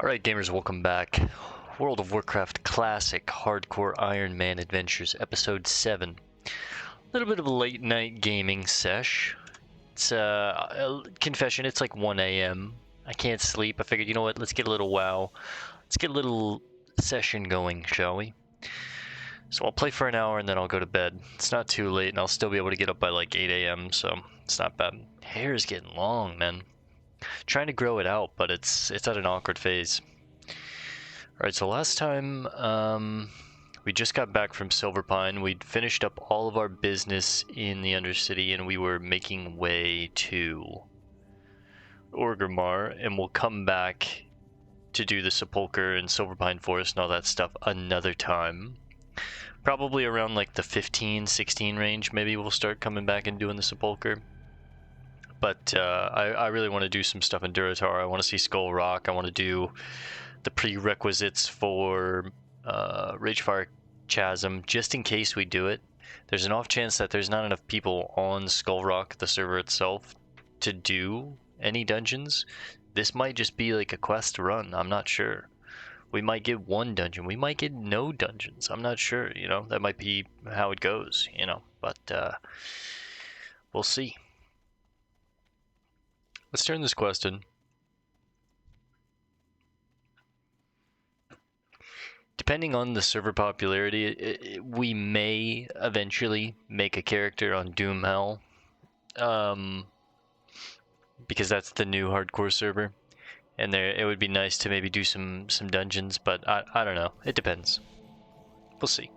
Alright gamers, welcome back. World of Warcraft Classic Hardcore Ironman Adventures, Episode 7. A little bit of a late night gaming sesh. It's, confession, it's like 1 a.m. I can't sleep. I figured, you know what, let's get a little WoW. Let's get a little session going, shall we? So I'll play for an hour and then I'll go to bed. It's not too late and I'll still be able to get up by like 8 a.m. so it's not bad. Hair is getting long, man. Trying to grow it out, but it's at an awkward phase. Alright, so last time we just got back from Silverpine. We'd finished up all of our business in the Undercity and we were making way to Orgrimmar, and we'll come back to do the Sepulchre and Silverpine Forest and all that stuff another time. Probably around like the 15, 16 range, maybe we'll start coming back and doing the Sepulchre. But I really want to do some stuff in Durotar. I want to see Skull Rock. I want to do the prerequisites for Ragefire Chasm, just in case we do it. There's an off chance that there's not enough people on Skull Rock, the server itself, to do any dungeons. This might just be like a quest run. I'm not sure. We might get one dungeon. We might get no dungeons. I'm not sure, you know. That might be how it goes, you know. But we'll see. Let's turn this quest in. Depending on the server popularity, we may eventually make a character on Doomhell. Because that's the new hardcore server. And there, it would be nice to maybe do some dungeons, but I don't know. It depends. We'll see.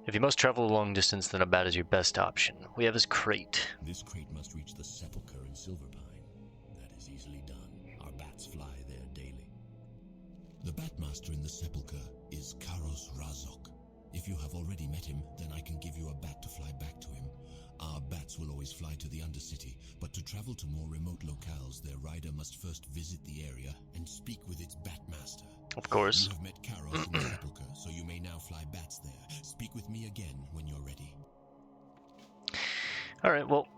If you must travel a long distance, then a bat is your best option. We have his crate. This crate must reach the Sepulchre in Silverpine. That is easily done. Our bats fly there daily. The Batmaster in the Sepulchre is Karos Razok. If you have already met him, then I can give you a bat to fly back to him. Our bats will always fly to the Undercity, but to travel to more remote locales, their rider must first visit the area and speak with its Batmaster. Of course. You have met Karos in the Sepulchre, so you may now fly bats there. Speak with me again when you're ready. Alright, well,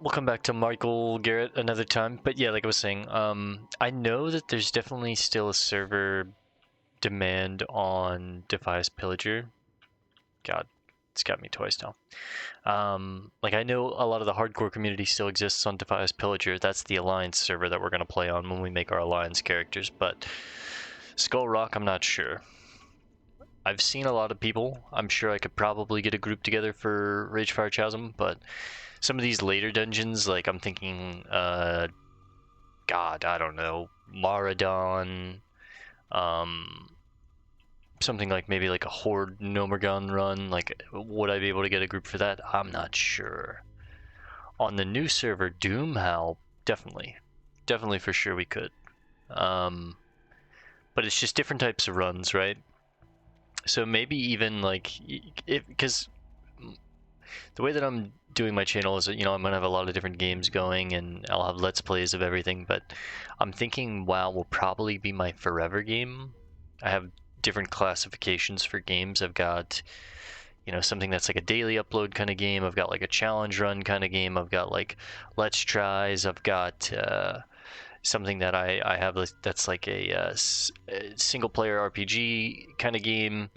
we'll come back to Michael Garrett another time. But yeah, like I was saying, I know that there's definitely still a server demand on Defias Pillager. God, it's got me twice now. Like, I know a lot of the hardcore community still exists on Defias Pillager. That's the Alliance server that we're going to play on when we make our Alliance characters. But Skull Rock, I'm not sure. I've seen a lot of people. I'm sure I could probably get a group together for Ragefire Chasm, but some of these later dungeons, like I'm thinking, God, I don't know, Maradon, something like maybe like a Horde Nomergon run. Like, would I be able to get a group for that? I'm not sure. On the new server, Doomhell, definitely for sure we could. But it's just different types of runs, right? So maybe even like, because the way that I'm doing my channel is that, you know, I'm gonna have a lot of different games going and I'll have let's plays of everything, but I'm thinking WoW will probably be my forever game. I have different classifications for games. I've got, you know, something that's like a daily upload kind of game. I've got like a challenge run kind of game. I've got like let's tries. I've got something that I have that's like a single player RPG kind of game,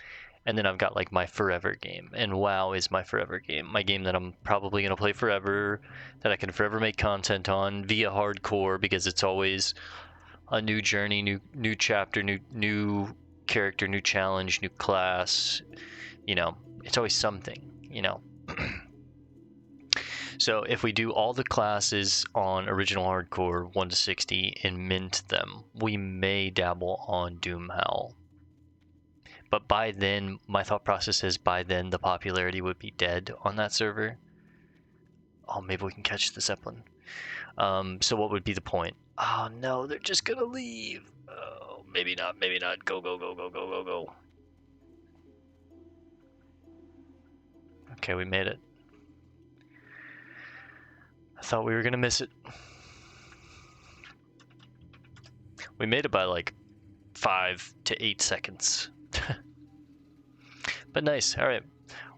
and then I've got like my forever game, and WoW is my forever game, my game that I'm probably going to play forever, that I can forever make content on via hardcore, because it's always a new journey, new chapter, new character, new challenge, new class, you know, it's always something, you know. So if we do all the classes on original hardcore 1 to 60 and mint them, we may dabble on Doomhell. But by then, my thought process is by then the popularity would be dead on that server. Oh, maybe we can catch the Zeppelin. So what would be the point? Oh no, they're just gonna leave. Oh, maybe not, maybe not. Go, go, go, go, go, go, go. Okay, we made it. I thought we were gonna miss it. We made it by like 5 to 8 seconds. But nice. Alright,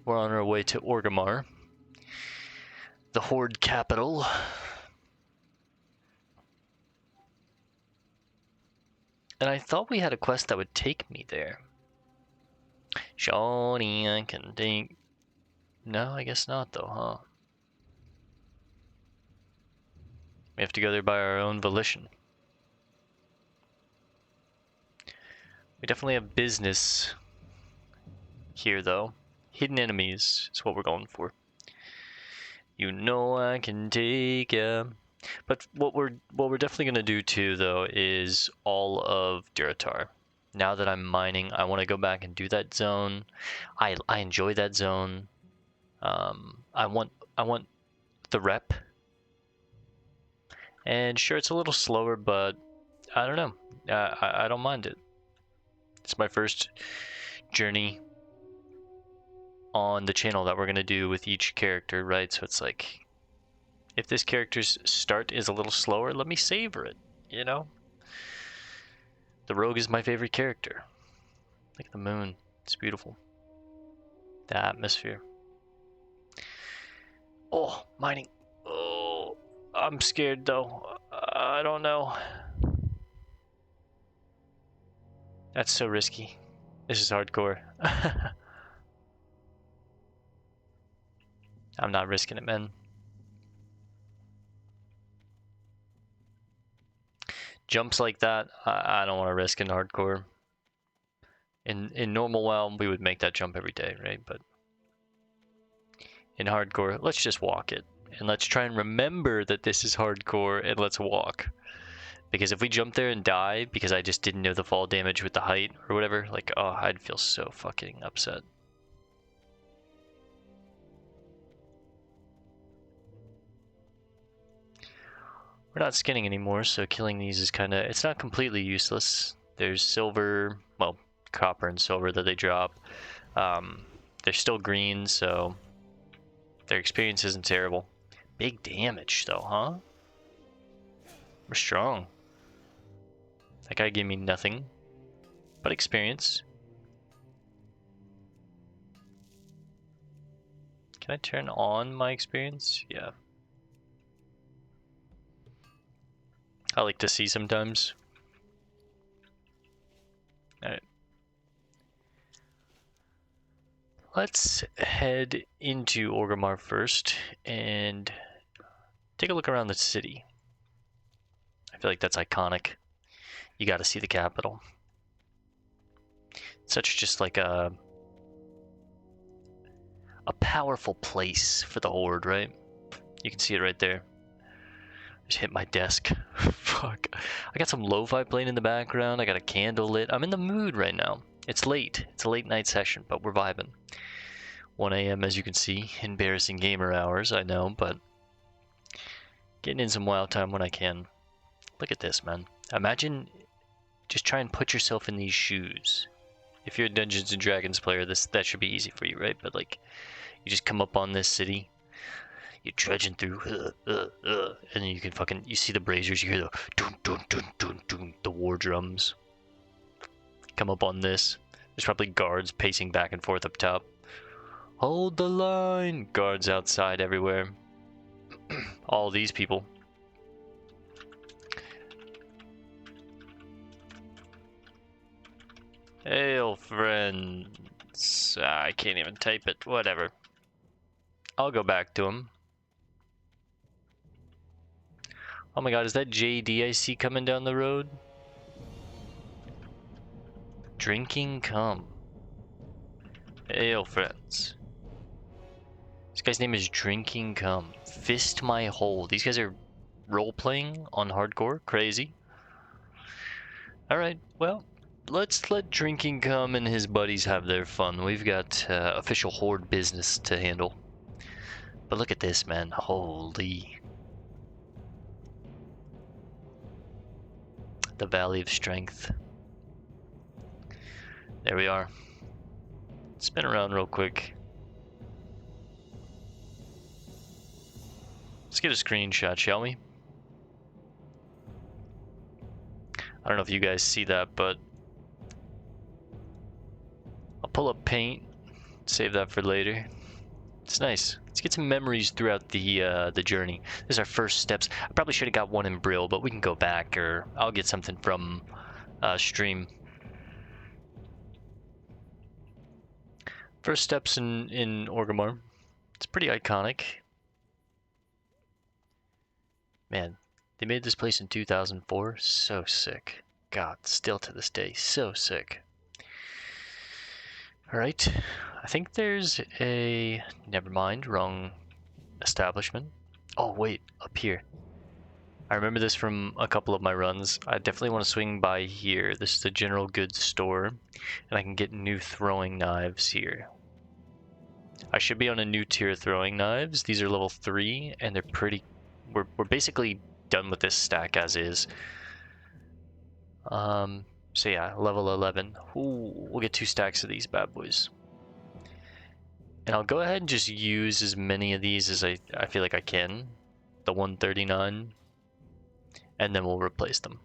we're on our way to Orgrimmar, the Horde capital. And I thought we had a quest that would take me there. Shawty, I can take... No, I guess not though, huh? We have to go there by our own volition. We definitely have business here though. Hidden enemies is what we're going for. You know I can take ya. But what we're definitely gonna do too though is all of Durotar. Now that I'm mining, I want to go back and do that zone. I enjoy that zone. I want the rep. And sure, it's a little slower, but I don't know. I don't mind it. It's my first journey on the channel that we're gonna do with each character, right? So it's like, if this character's start is a little slower, let me savor it, you know? The rogue is my favorite character. Like the moon, it's beautiful. The atmosphere. Oh, mining. Oh, I'm scared though. I don't know. That's so risky. This is hardcore. I'm not risking it, man. Jumps like that, I don't want to risk in hardcore. In normal WoW, we would make that jump every day, right? But in hardcore, let's just walk it. And let's try and remember that this is hardcore, and let's walk. Because if we jump there and die because I just didn't know the fall damage with the height or whatever, like, oh, I'd feel so fucking upset. We're not skinning anymore, so killing these is kind of, it's not completely useless. There's silver, well, copper and silver that they drop. They're still green, so their experience isn't terrible. Big damage though, huh? We're strong. That guy gave me nothing but experience. Can I turn on my experience? Yeah. I like to see sometimes. Alright. Let's head into Orgrimmar first and take a look around the city. I feel like that's iconic. You gotta see the capital. It's such just like a powerful place for the horde, right? You can see it right there. Just hit my desk. Fuck. I got some lo-fi playing in the background. I got a candle lit. I'm in the mood right now. It's late. It's a late night session, but we're vibing. 1 a.m. as you can see. Embarrassing gamer hours, I know, but getting in some wild time when I can. Look at this, man. Imagine, just try and put yourself in these shoes. If you're a Dungeons and Dragons player, that should be easy for you, right? But like, you just come up on this city. You're trudging through, and then you can you see the braziers, you hear the dun dun dun dun dun, the war drums. Come up on this. There's probably guards pacing back and forth up top. Hold the line! Guards outside everywhere. All these people. Hail, friends. I can't even type it. Whatever. I'll go back to him. Oh my god, is that JD I see coming down the road? Drinking cum. Hail, friends. This guy's name is Drinking Cum. Fist my hole. These guys are role-playing on hardcore? Crazy. Alright, well, let's let Drinking Cum and his buddies have their fun. We've got official horde business to handle. But look at this, man. Holy. The Valley of Strength. There we are. Spin around real quick. Let's get a screenshot, shall we? I don't know if you guys see that, but I'll pull up paint, save that for later. It's nice. Let's get some memories throughout the journey. This is our first steps. I probably should have got one in Brill, but we can go back, or I'll get something from stream. First steps in Orgrimmar. It's pretty iconic. Man, they made this place in 2004. So sick. God, still to this day, so sick. Alright, I think there's a... Never mind, wrong establishment. Oh wait, up here. I remember this from a couple of my runs. I definitely want to swing by here. This is the general goods store, and I can get new throwing knives here. I should be on a new tier of throwing knives. These are level 3, and they're pretty... We're basically done with this stack as is. So yeah, level 11. Ooh, we'll get 2 stacks of these bad boys. And I'll go ahead and just use as many of these as I feel like I can. The 139. And then we'll replace them.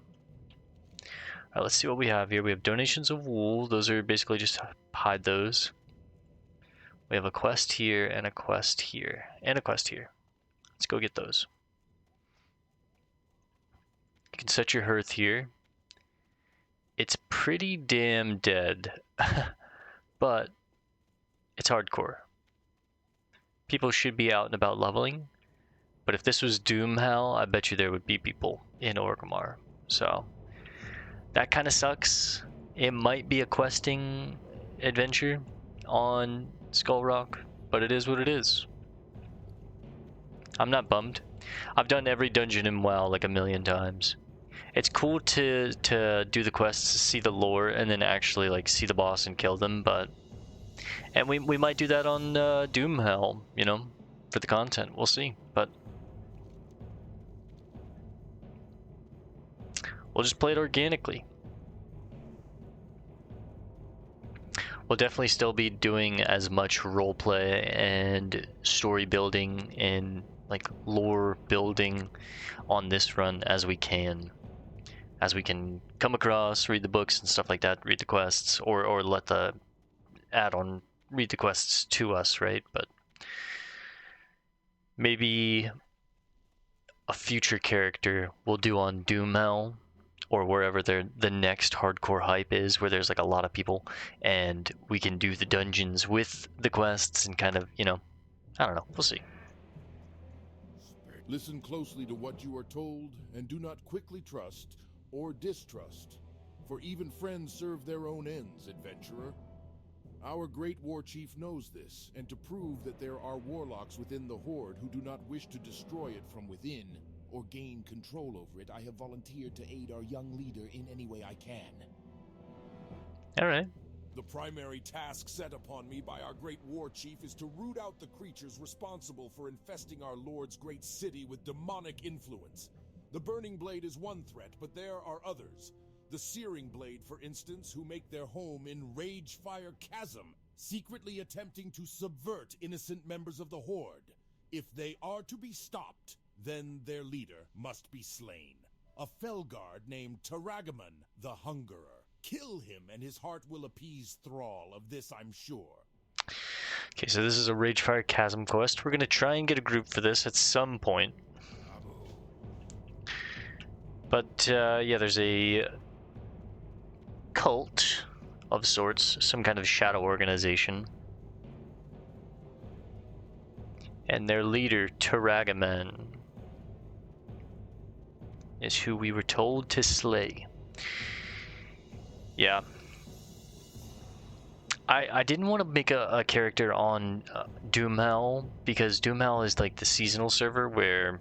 Alright, let's see what we have here. We have donations of wool. Those are basically just hide those. We have a quest here, and a quest here, and a quest here. Let's go get those. You can set your hearth here. It's pretty damn dead, but it's hardcore. People should be out and about leveling, but if this was Doomhell, I bet you there would be people in Orgrimmar. So that kind of sucks. It might be a questing adventure on Skull Rock, but it is what it is. I'm not bummed. I've done every dungeon in WoW like a million times. It's cool to do the quests, see the lore, and then actually like see the boss and kill them, but... And we might do that on Doomhell, you know, for the content. We'll see, but... We'll just play it organically. We'll definitely still be doing as much roleplay and story building and like lore building on this run as we can. As we can come across, read the books and stuff like that, read the quests, or let the add-on read the quests to us, right? But maybe a future character we'll do on Doomhell, or wherever the next hardcore hype is, where there's like a lot of people, and we can do the dungeons with the quests and kind of, you know, I don't know, we'll see. Listen closely to what you are told, and do not quickly trust or distrust, for even friends serve their own ends, adventurer. Our great warchief knows this, and to prove that there are warlocks within the horde who do not wish to destroy it from within, or gain control over it, I have volunteered to aid our young leader in any way I can. Alright. The primary task set upon me by our great warchief is to root out the creatures responsible for infesting our lord's great city with demonic influence. The Burning Blade is one threat, but there are others. The Searing Blade, for instance, who make their home in Ragefire Chasm, secretly attempting to subvert innocent members of the Horde. If they are to be stopped, then their leader must be slain. A Felguard named Taragamon the Hungerer. Kill him and his heart will appease Thrall, of this I'm sure. Okay, so this is a Ragefire Chasm quest. We're going to try and get a group for this at some point. But, yeah, there's a cult of sorts, some kind of shadow organization. And their leader, Taragamon, is who we were told to slay. Yeah. I didn't want to make a character on Doomhell, because Doomhell is like the seasonal server where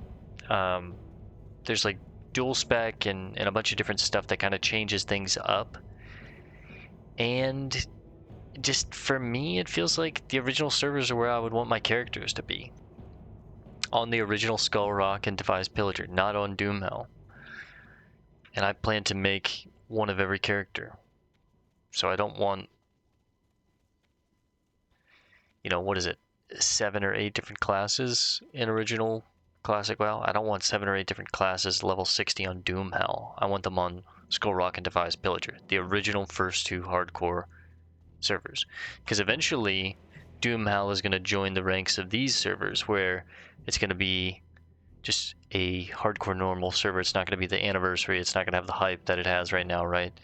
there's like dual spec and a bunch of different stuff that kind of changes things up. And just for me, it feels like the original servers are where I would want my characters to be. On the original Skull Rock and Defies Pillager, not on Doomhell. And I plan to make one of every character. So I don't want, you know, what is it, 7 or 8 different classes in original Classic WoW? I don't want 7 or 8 different classes level 60 on Doomhell. I want them on Skull Rock and Defies Pillager, the original first 2 hardcore servers. Because eventually, Doomhell is going to join the ranks of these servers, where it's going to be just a hardcore normal server. It's not going to be the anniversary. It's not going to have the hype that it has right now, right?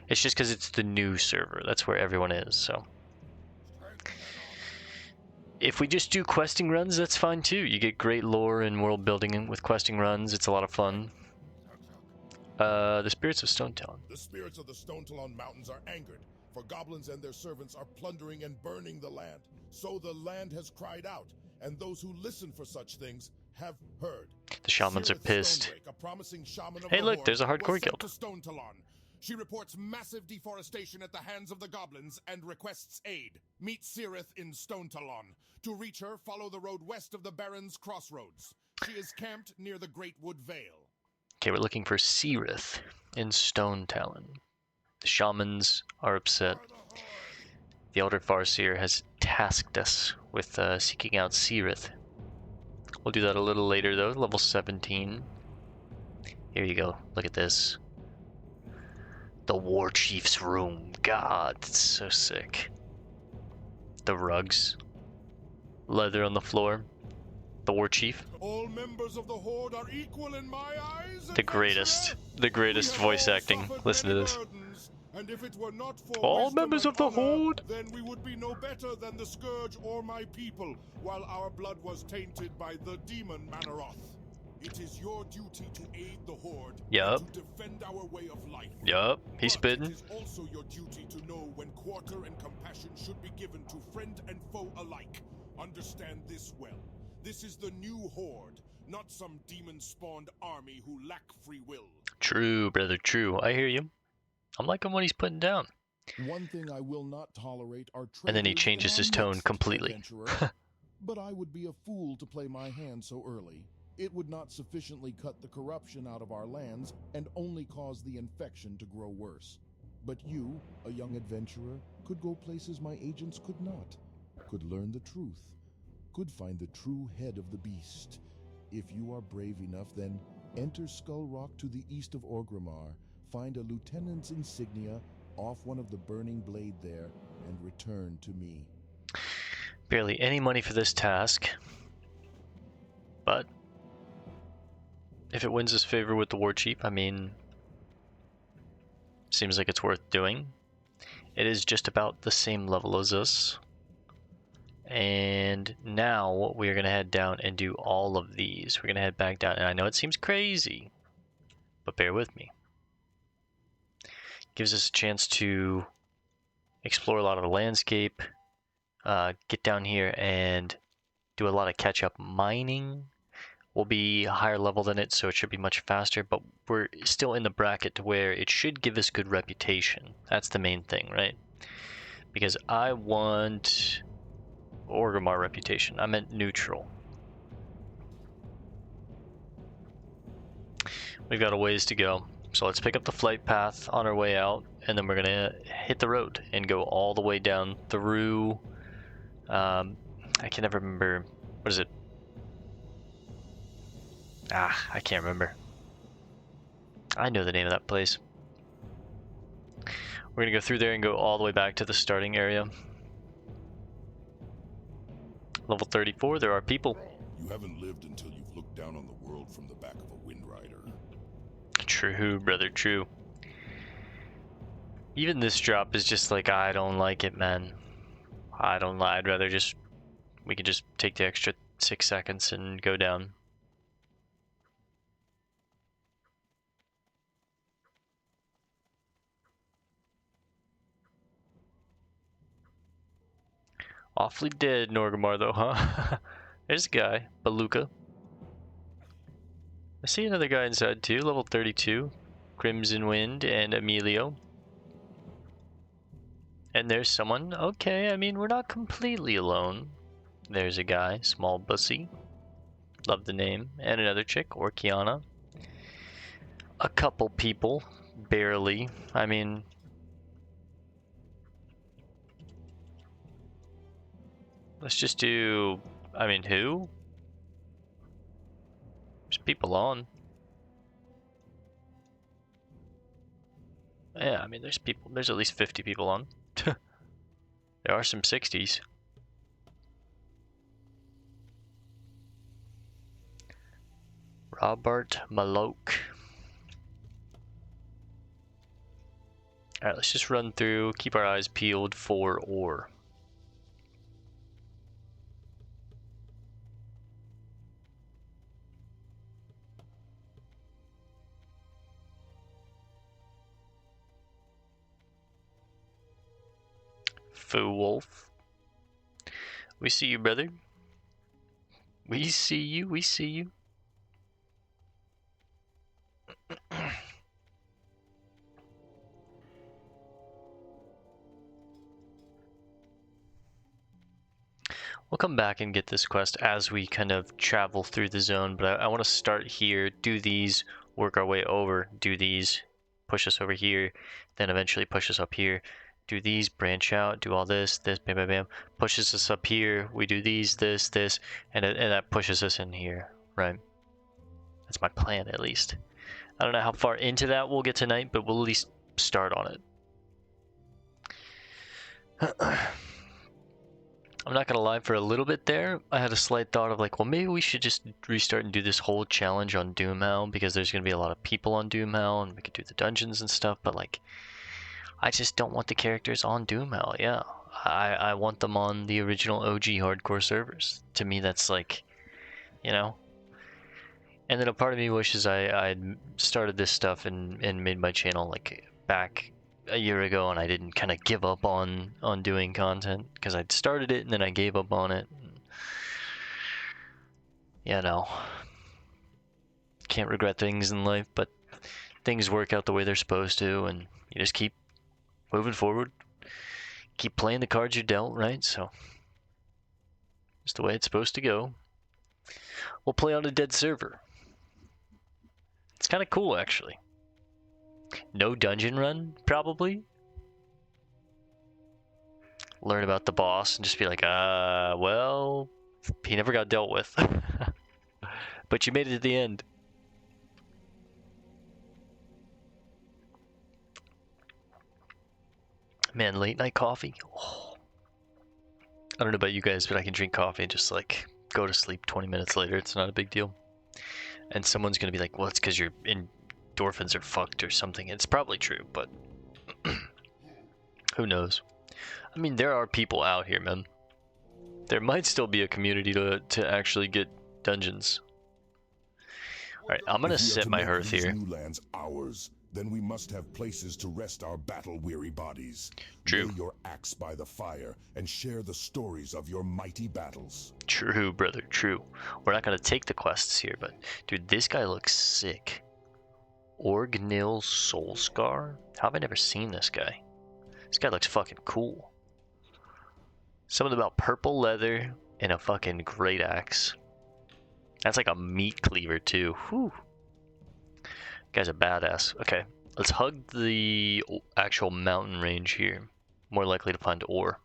It's just because it's the new server. That's where everyone is, so. If we just do questing runs, that's fine too. You get great lore and world building with questing runs. It's a lot of fun. The spirits of Stone Town. The spirits of the Stone Talon Mountains are angered, for goblins and their servants are plundering and burning the land. So the land has cried out, and those who listen for such things have heard. The shamans are pissed. Hey look, there's a hardcore guild. Stone Talon. She reports massive deforestation at the hands of the goblins and requests aid. Meet Cirith in Stone Talon. To reach her, follow the road west of the Baron's Crossroads. She is camped near the Great Wood Vale. Okay, we're looking for Cirith in Stone Talon. The shamans are upset. The Elder Farseer has tasked us with seeking out Cirith. We'll do that a little later though, level 17. Here you go, look at this. The Warchief's room. God, it's so sick. The rugs. Leather on the floor. The Warchief. All members of the Horde are equal in my eyes. The greatest voice acting. Listen to this. And if it were not for all members of the Horde, then we would be no better than the Scourge or my people, while our blood was tainted by the demon Manaroth. It is your duty to aid the Horde, yup, to defend our way of life. Yup, he's spitting. It is also your duty to know when quarter and compassion should be given to friend and foe alike. Understand this well. This is the new Horde, not some demon-spawned army who lack free will. True, brother, true. I hear you. I'm liking what he's putting down. One thing I will not tolerate are and then he changes his tone completely. But I would be a fool to play my hand so early. It would not sufficiently cut the corruption out of our lands and only cause the infection to grow worse. But you, a young adventurer, could go places my agents could not, could learn the truth, could find the true head of the beast. If you are brave enough, then enter Skull Rock to the east of Orgrimmar, find a lieutenant's insignia off one of the burning blade there, and return to me. Barely any money for this task, but if it wins us favor with the Warchief, I mean, seems like it's worth doing. It is just about the same level as us. And now we're going to head down and do all of these. We're going to head back down, and I know it seems crazy, but bear with me. Gives us a chance to explore a lot of the landscape, get down here and do a lot of catch-up mining. We'll be higher level than it, so it should be much faster, but we're still in the bracket to where it should give us good reputation. That's the main thing, right? Because I want Orgrimmar reputation. I meant neutral. We've got a ways to go. So let's pick up the flight path on our way out, and then we're gonna hit the road and go all the way down through, I can never remember, what is it? I can't remember. I know the name of that place. We're gonna go through there and go all the way back to the starting area. Level 34, there are people. You haven't lived until you've looked down on the world from the back of a wind rider. True, brother, true. Even this drop is just like, I don't like it, man. I don't lie. I'd rather just, we could just take the extra 6 seconds and go down. Awfully dead, Orgrimmar, though, huh? There's a guy, Baluka. I see another guy inside too, level 32. Crimson Wind and Emilio. And there's someone. Okay, I mean, we're not completely alone. There's a guy, Small Bussy. Love the name. And another chick, Orkiana. A couple people, barely. I mean, let's just do, I mean, who? There's people on. Yeah, I mean, there's people, there's at least 50 people on. There are some 60s. Robert Malok. Alright, let's just run through, keep our eyes peeled for ore. Foo Wolf. We see you, brother. We see you, we see you. We'll come back and get this quest as we kind of travel through the zone, but I want to start here, do these, work our way over, do these, push us over here, then eventually push us up here, do these, branch out, do all this, bam, bam, bam, pushes us up here, we do these, this, and that pushes us in here, right? That's my plan, at least. I don't know how far into that we'll get tonight, but we'll at least start on it. I'm not gonna lie, for a little bit there, I had a slight thought of like, well, maybe we should just restart and do this whole challenge on Doomhell, because there's gonna be a lot of people on Doomhell, and we could do the dungeons and stuff, but like, I just don't want the characters on Doomhell, yeah. I want them on the original OG hardcore servers. To me, that's like, you know? And then a part of me wishes I'd started this stuff and made my channel like back a year ago, and I didn't kind of give up on doing content, because I'd started it and then I gave up on it. You know, can't regret things in life, but things work out the way they're supposed to, and you just keep moving forward, keep playing the cards you're dealt, right? So it's the way it's supposed to go. We'll play on a dead server. It's kind of cool, actually. No dungeon run, probably. Learn about the boss and just be like, well, he never got dealt with. But you made it to the end. Man, late night coffee. Oh. I don't know about you guys, but I can drink coffee and just like go to sleep 20 minutes later. It's not a big deal. And someone's gonna be like, well, it's because your endorphins are fucked or something. It's probably true, but who knows? I mean, there are people out here, man. There might still be a community to actually get dungeons. Alright, I'm gonna set my hearth here. New lands ours, then we must have places to rest our battle-weary bodies. True. Lay your axe by the fire and share the stories of your mighty battles. True, brother, true. We're not gonna take the quests here, but dude, this guy looks sick. Orgrimmar Soulscar? How have I never seen this guy? This guy looks fucking cool. Something about purple leather and a fucking great axe. That's like a meat cleaver too. Whew. Guy's a badass. Okay, let's hug the actual mountain range here. More likely to find ore.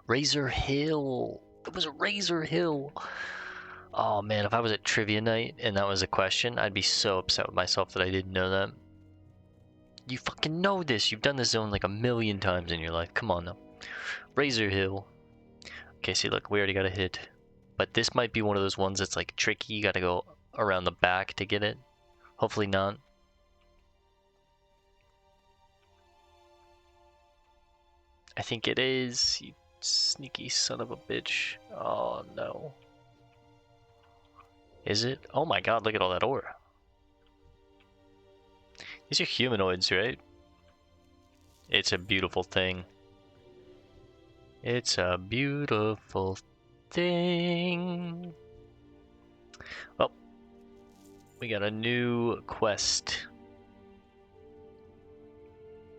Razorhill. It was Razorhill. Oh man, if I was at trivia night and that was a question, I'd be so upset with myself that I didn't know that. You fucking know this. You've done this zone like a million times in your life. Come on now. Razorhill. Okay, see, look, we already got a hit. But this might be one of those ones that's like tricky. You gotta go around the back to get it. Hopefully not. I think it is. You sneaky son of a bitch. Oh no. Is it? Oh my god, look at all that ore. These are humanoids, right? It's a beautiful thing. It's a beautiful thing. Well, we got a new quest.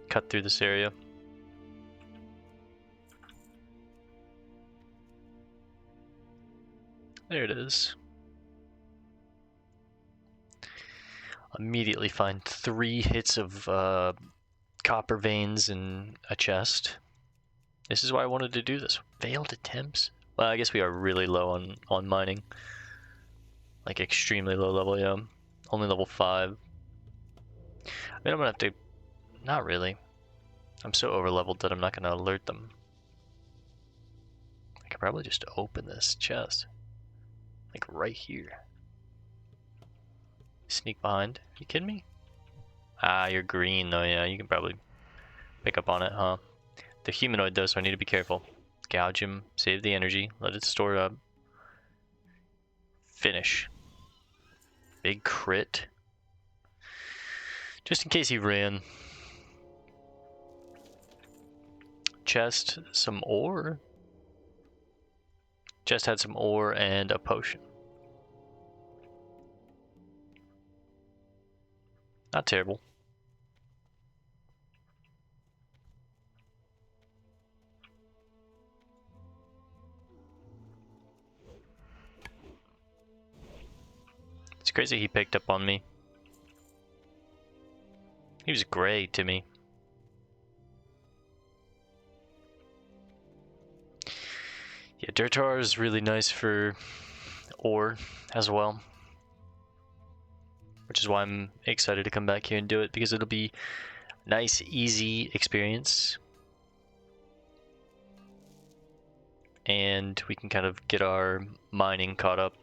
Cut through this area. There it is. Immediately find 3 hits of copper veins in a chest. This is why I wanted to do this. Failed attempts? Well, I guess we are really low on mining. Like extremely low level, yeah. Only level 5. I mean, I'm gonna have to... Not really. I'm so over leveled that I'm not gonna alert them. I could probably just open this chest. Like right here. Sneak behind. Are you kidding me? Ah, you're green though, yeah, you can probably pick up on it, huh? The humanoid though, so I need to be careful. Gouge him, save the energy, let it store up. Finish. Big crit. Just in case he ran. Chest, some ore. Chest had some ore and a potion. Not terrible. It's crazy he picked up on me. He was gray to me. Yeah, Durotar is really nice for ore as well. Which is why I'm excited to come back here and do it, because it'll be a nice, easy experience. And we can kind of get our mining caught up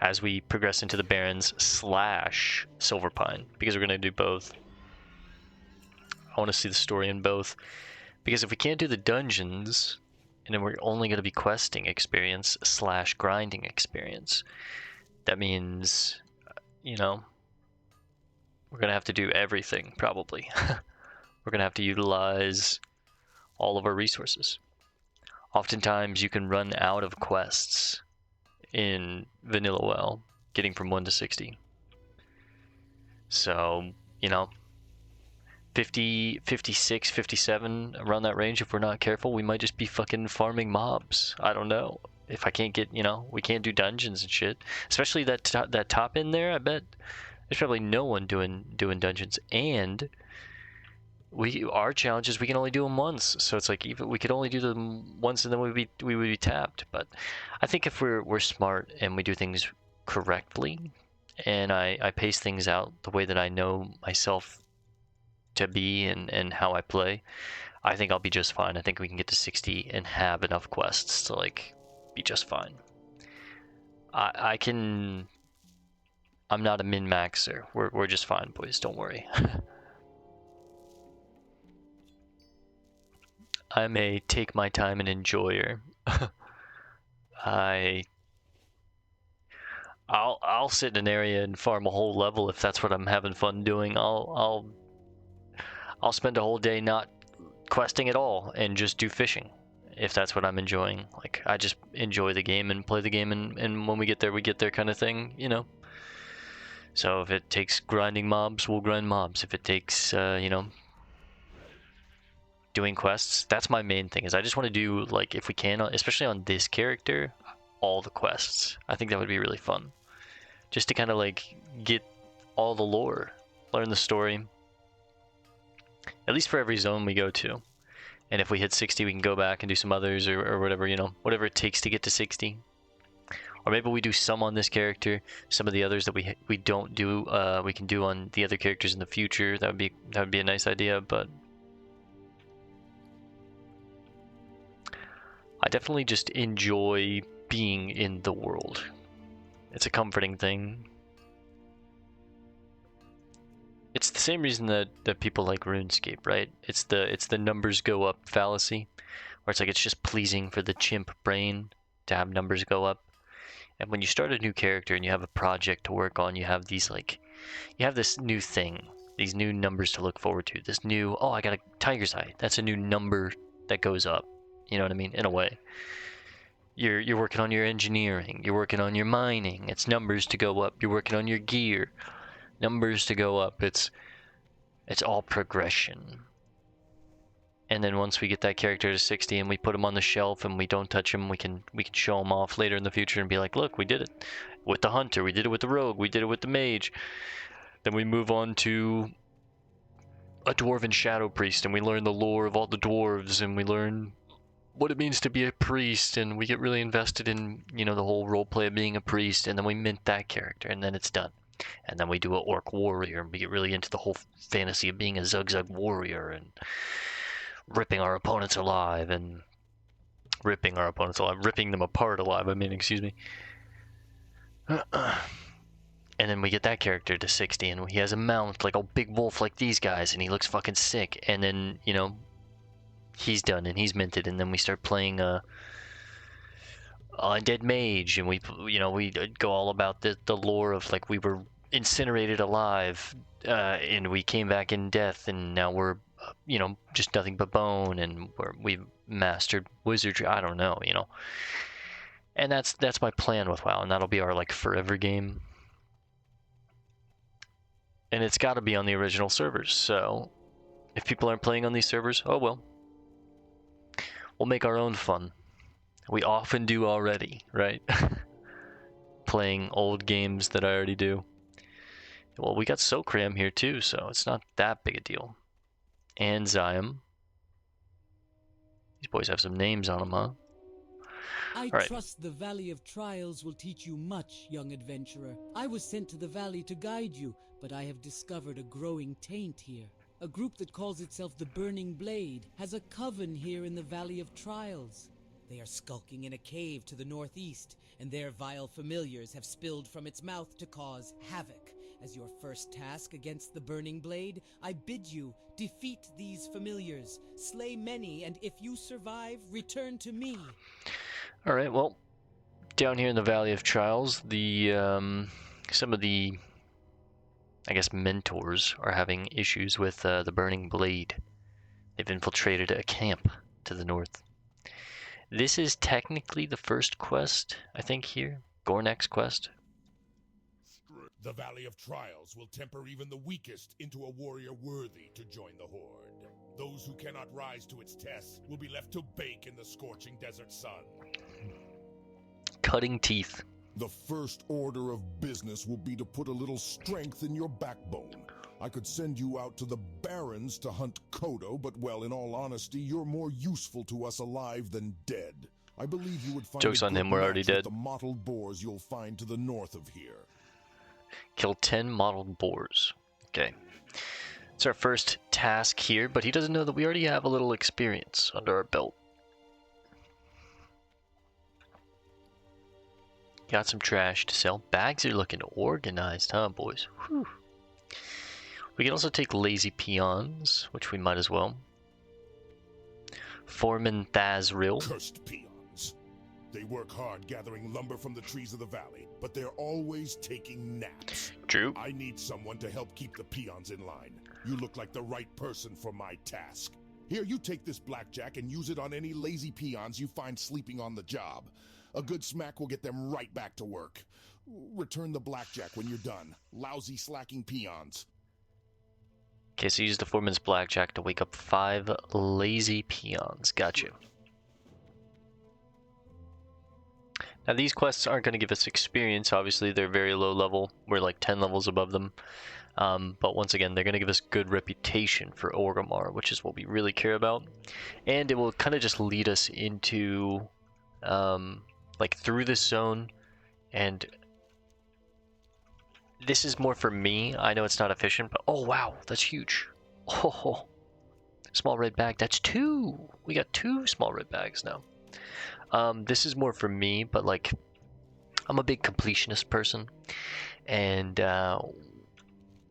as we progress into the Barrens / Silverpine, because we're going to do both. I want to see the story in both, because if we can't do the dungeons, and then we're only going to be questing experience / grinding experience, that means, you know, we're going to have to do everything, probably. We're going to have to utilize all of our resources. Oftentimes, you can run out of quests in Vanilla WoW, getting from 1 to 60. So, you know, 50, 56, 57, around that range, if we're not careful, we might just be fucking farming mobs. I don't know. If I can't get, you know, we can't do dungeons and shit. Especially that top end there, I bet there's probably no one doing dungeons. And our challenge is we can only do them once. So it's like, even we could only do them once and then we would be tapped. But I think if we're smart and we do things correctly, and I pace things out the way that I know myself to be and how I play, I think I'll be just fine. I think we can get to 60 and have enough quests to like be just fine. I'm not a min-maxer. We're just fine, boys. Don't worry. I'm a take my time and enjoyer. I'll sit in an area and farm a whole level if that's what I'm having fun doing. I'll spend a whole day not questing at all and just do fishing if that's what I'm enjoying. Like, I just enjoy the game and play the game, and when we get there kind of thing, you know. So if it takes grinding mobs, we'll grind mobs. If it takes, you know, doing quests, that's my main thing. Is I just want to do, like, if we can, especially on this character, all the quests. I think that would be really fun, just to kind of like get all the lore, learn the story, at least for every zone we go to. And if we hit 60, we can go back and do some others, or whatever, you know, whatever it takes to get to 60. Or maybe we do some on this character, some of the others that we don't do, we can do on the other characters in the future. That would be a nice idea. But I definitely just enjoy being in the world. It's a comforting thing. It's the same reason that people like RuneScape, right? It's the numbers go up fallacy, where it's like it's just pleasing for the chimp brain to have numbers go up. And when you start a new character and you have a project to work on, you have these you have this new thing, these new numbers to look forward to. This new, oh, I got a tiger's eye. That's a new number that goes up. You know what I mean? In a way. You're working on your engineering. You're working on your mining. It's numbers to go up. You're working on your gear. Numbers to go up. It's all progression. And then once we get that character to 60 and we put him on the shelf and we don't touch him, we can show him off later in the future and be like, look, we did it with the hunter, we did it with the rogue, we did it with the mage. Then we move on to a dwarven shadow priest and we learn the lore of all the dwarves and we learn what it means to be a priest, and we get really invested in, you know, the whole roleplay of being a priest, and then we mint that character and then it's done. And then we do an orc warrior and we get really into the whole fantasy of being a Zug-Zug warrior and ripping our opponents alive and ripping them apart alive, I mean, excuse me. And then we get that character to 60, and he has a mount like a big wolf like these guys, and he looks fucking sick. And then, you know, he's done and he's minted, and then we start playing Undead Mage, and we go all about the lore of like we were incinerated alive, and we came back in death, and now we're just nothing but bone, and we've mastered wizardry. I don't know, and that's my plan with WoW, and that'll be our like forever game. And it's got to be on the original servers. So if people aren't playing on these servers, oh well. We'll make our own fun. We often do already, right? Playing old games that I already do. Well, we got Sokram here too, so it's not that big a deal. And Zion. These boys have some names on them, huh? I Right. trust the Valley of Trials will teach you much, young adventurer. I was sent to the valley to guide you, but I have discovered a growing taint here. A group that calls itself the Burning Blade has a coven here in the Valley of Trials. They are skulking in a cave to the northeast, and their vile familiars have spilled from its mouth to cause havoc. As your first task against the Burning Blade, I bid you defeat these familiars, slay many, and if you survive, return to me. All right. Well, down here in the Valley of Trials, some of the, I guess, mentors are having issues with the Burning Blade. They've infiltrated a camp to the north. This is technically the first quest, I think, here. Gornek's quest. The Valley of Trials will temper even the weakest into a warrior worthy to join the Horde. Those who cannot rise to its tests will be left to bake in the scorching desert sun. Cutting teeth. The first order of business will be to put a little strength in your backbone. I could send you out to the Barrens to hunt Kodo, but well, in all honesty, you're more useful to us alive than dead. I believe you would find Joke's a on good him, we're already match with dead. the mottled boars you'll find to the north of here. Kill 10 mottled boars. Okay. It's our first task here, but he doesn't know that we already have a little experience under our belt. Got some trash to sell. Bags are looking organized, huh, boys? Whew. We can also take lazy peons, which we might as well. Foreman Thazrill. Cursed peons. They work hard gathering lumber from the trees of the valley, but they're always taking naps. Drew. I need someone to help keep the peons in line. You look like the right person for my task. Here, you take this blackjack and use it on any lazy peons you find sleeping on the job. A good smack will get them right back to work. Return the blackjack when you're done. Lousy slacking peons. Okay, so use the foreman's blackjack to wake up 5 lazy peons. Got you. Now these quests aren't going to give us experience. Obviously, they're very low level. We're like 10 levels above them. But once again, they're going to give us good reputation for Orgrimmar, which is what we really care about. And it will kind of just lead us into, like, through this zone. And this is more for me. I know it's not efficient, but oh wow, that's huge. Oh, small red bag. That's 2. We got 2 small red bags now. This is more for me, but like, I'm a big completionist person, and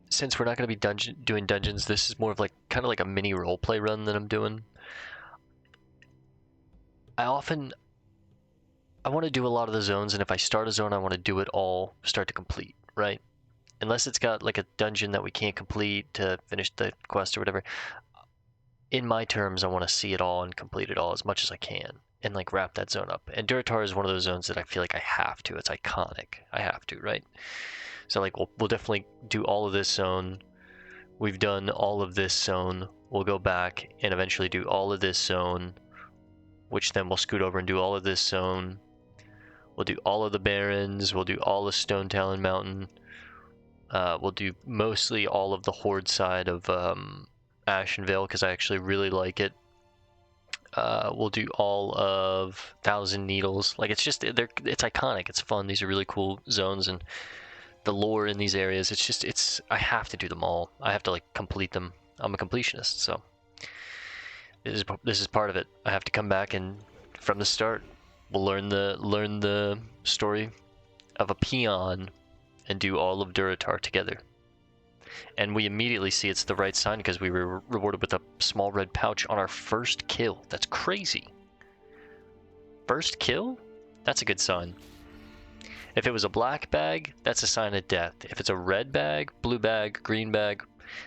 since we're not going to be doing dungeons, this is more of like kind of like a mini roleplay run that I'm doing. I want to do a lot of the zones, and if I start a zone, I want to do it all start to complete, right? Unless it's got like a dungeon that we can't complete to finish the quest or whatever. In my terms, I want to see it all and complete it all as much as I can, and like wrap that zone up. And Durotar is one of those zones that I feel like I have to. It's iconic. I have to, right? So like we'll definitely do all of this zone. We've done all of this zone. We'll go back and eventually do all of this zone, which then we'll scoot over and do all of this zone. We'll do all of the Barrens. We'll do all of Stone Talon Mountain. We'll do mostly all of the Horde side of Ashenvale because I actually really like it. We'll do all of Thousand Needles. Like it's iconic. It's fun. These are really cool zones, and the lore in these areas. I have to do them all. I have to like complete them. I'm a completionist, so this is part of it. I have to come back and from the start, we'll learn the story of a peon and do all of Durotar together. And we immediately see it's the right sign because we were rewarded with a small red pouch on our first kill. That's crazy. First kill? That's a good sign. If it was a black bag, that's a sign of death. If it's a red bag, blue bag, green bag,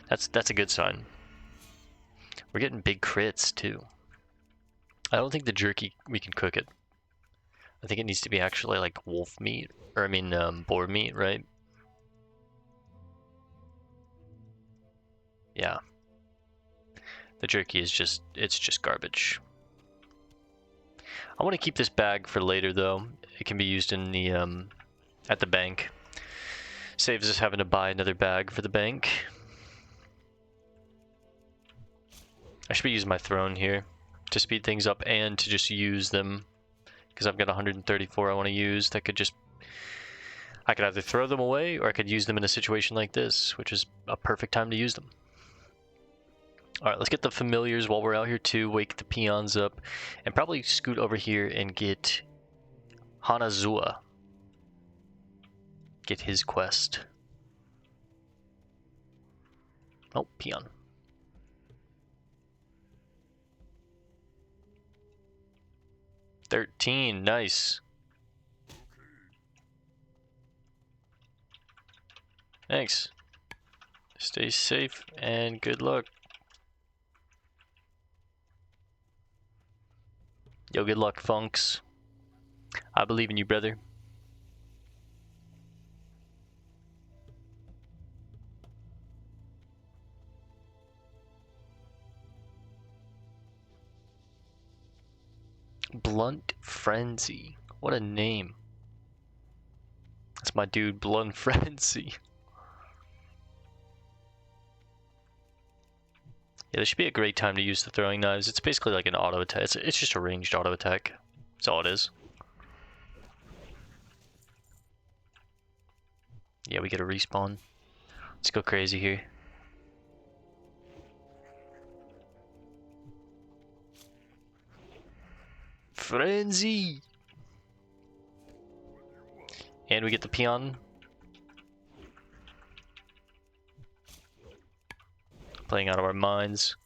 that's a good sign. We're getting big crits too. I don't think the jerky, we can cook it. I think it needs to be actually like wolf meat, or I mean boar meat, right? Yeah. The jerky is just, it's just garbage. I want to keep this bag for later though. It can be used in the, at the bank. Saves us having to buy another bag for the bank. I should be using my throne here to speed things up and to just use them. Because I've got 134 I want to use that could just... I could either throw them away or I could use them in a situation like this, which is a perfect time to use them. Alright, let's get the familiars while we're out here too, wake the peons up, and probably scoot over here and get Hanazua. Get his quest. Oh, peon. $13, nice. Thanks. Stay safe and good luck. Yo, good luck, Funks. I believe in you, brother. Blunt Frenzy. What a name. That's my dude, Blunt Frenzy. Yeah, this should be a great time to use the throwing knives. It's basically like an auto attack. It's just a ranged auto attack. That's all it is. Yeah, we get a respawn. Let's go crazy here. Frenzy! And we get the peon. Playing out of our minds.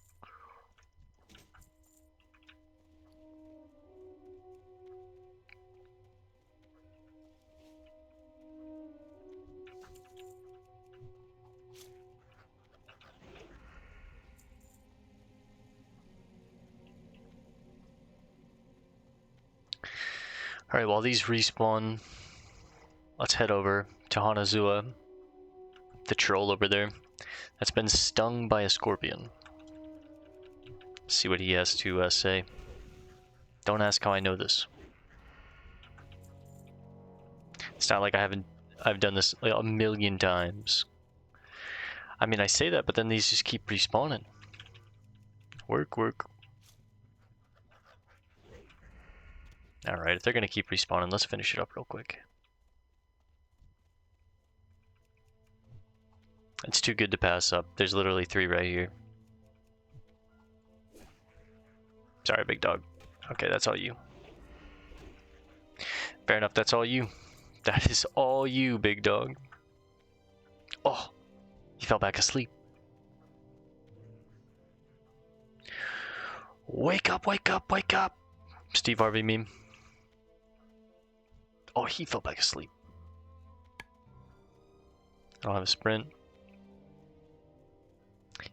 Alright, while these respawn, let's head over to Hanazua, the troll over there that's been stung by a scorpion. See what he has to say. Don't ask how I know this. It's not like I've done this like a million times. I mean, I say that, but then these just keep respawning. Work, work. Alright, if they're gonna keep respawning, let's finish it up real quick. It's too good to pass up. There's literally 3 right here. Sorry, big dog. Okay, that's all you. Fair enough, that's all you. That is all you, big dog. Oh, he fell back asleep. Wake up, wake up, wake up! Steve Harvey meme. Oh, he fell back asleep. I don't have a sprint.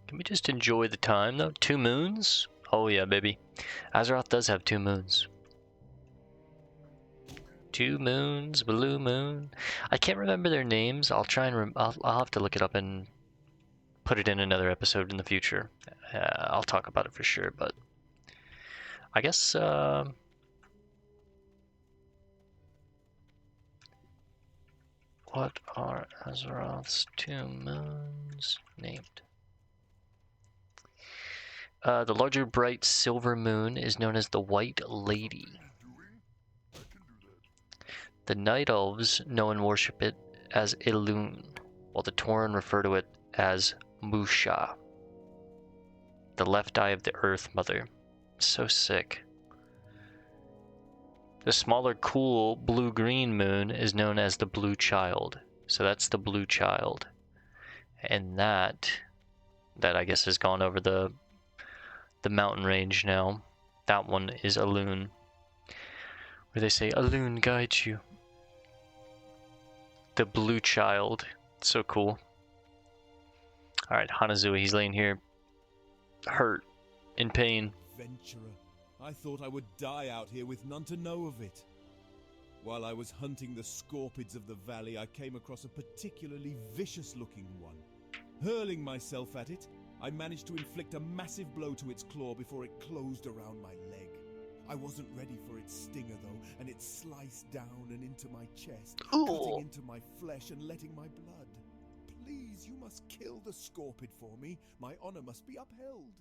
Can we just enjoy the time though? 2 moons? Oh yeah, baby. Azeroth does have 2 moons. 2 moons, blue moon. I can't remember their names. I'll try and I'll have to look it up and put it in another episode in the future. I'll talk about it for sure, but I guess what are Azeroth's 2 moons named? The larger bright silver moon is known as the White Lady. The Night Elves know and worship it as Elune, while the Tauren refer to it as Musha, the left eye of the Earth Mother. So sick. The smaller, cool blue-green moon is known as the Blue Child, So that's the blue child. And that I guess has gone over the mountain range now. That one is Alun. Where they say, Alun guides you. The blue child. So cool. Alright, Hanazui, he's laying here. Hurt. In pain. Adventurer, I thought I would die out here with none to know of it. While I was hunting the scorpids of the valley, I came across a particularly vicious-looking one. Hurling myself at it, I managed to inflict a massive blow to its claw before it closed around my leg. I wasn't ready for its stinger, though, and it sliced down and into my chest, cutting into my flesh and letting my blood. Please, you must kill the scorpid for me. My honor must be upheld.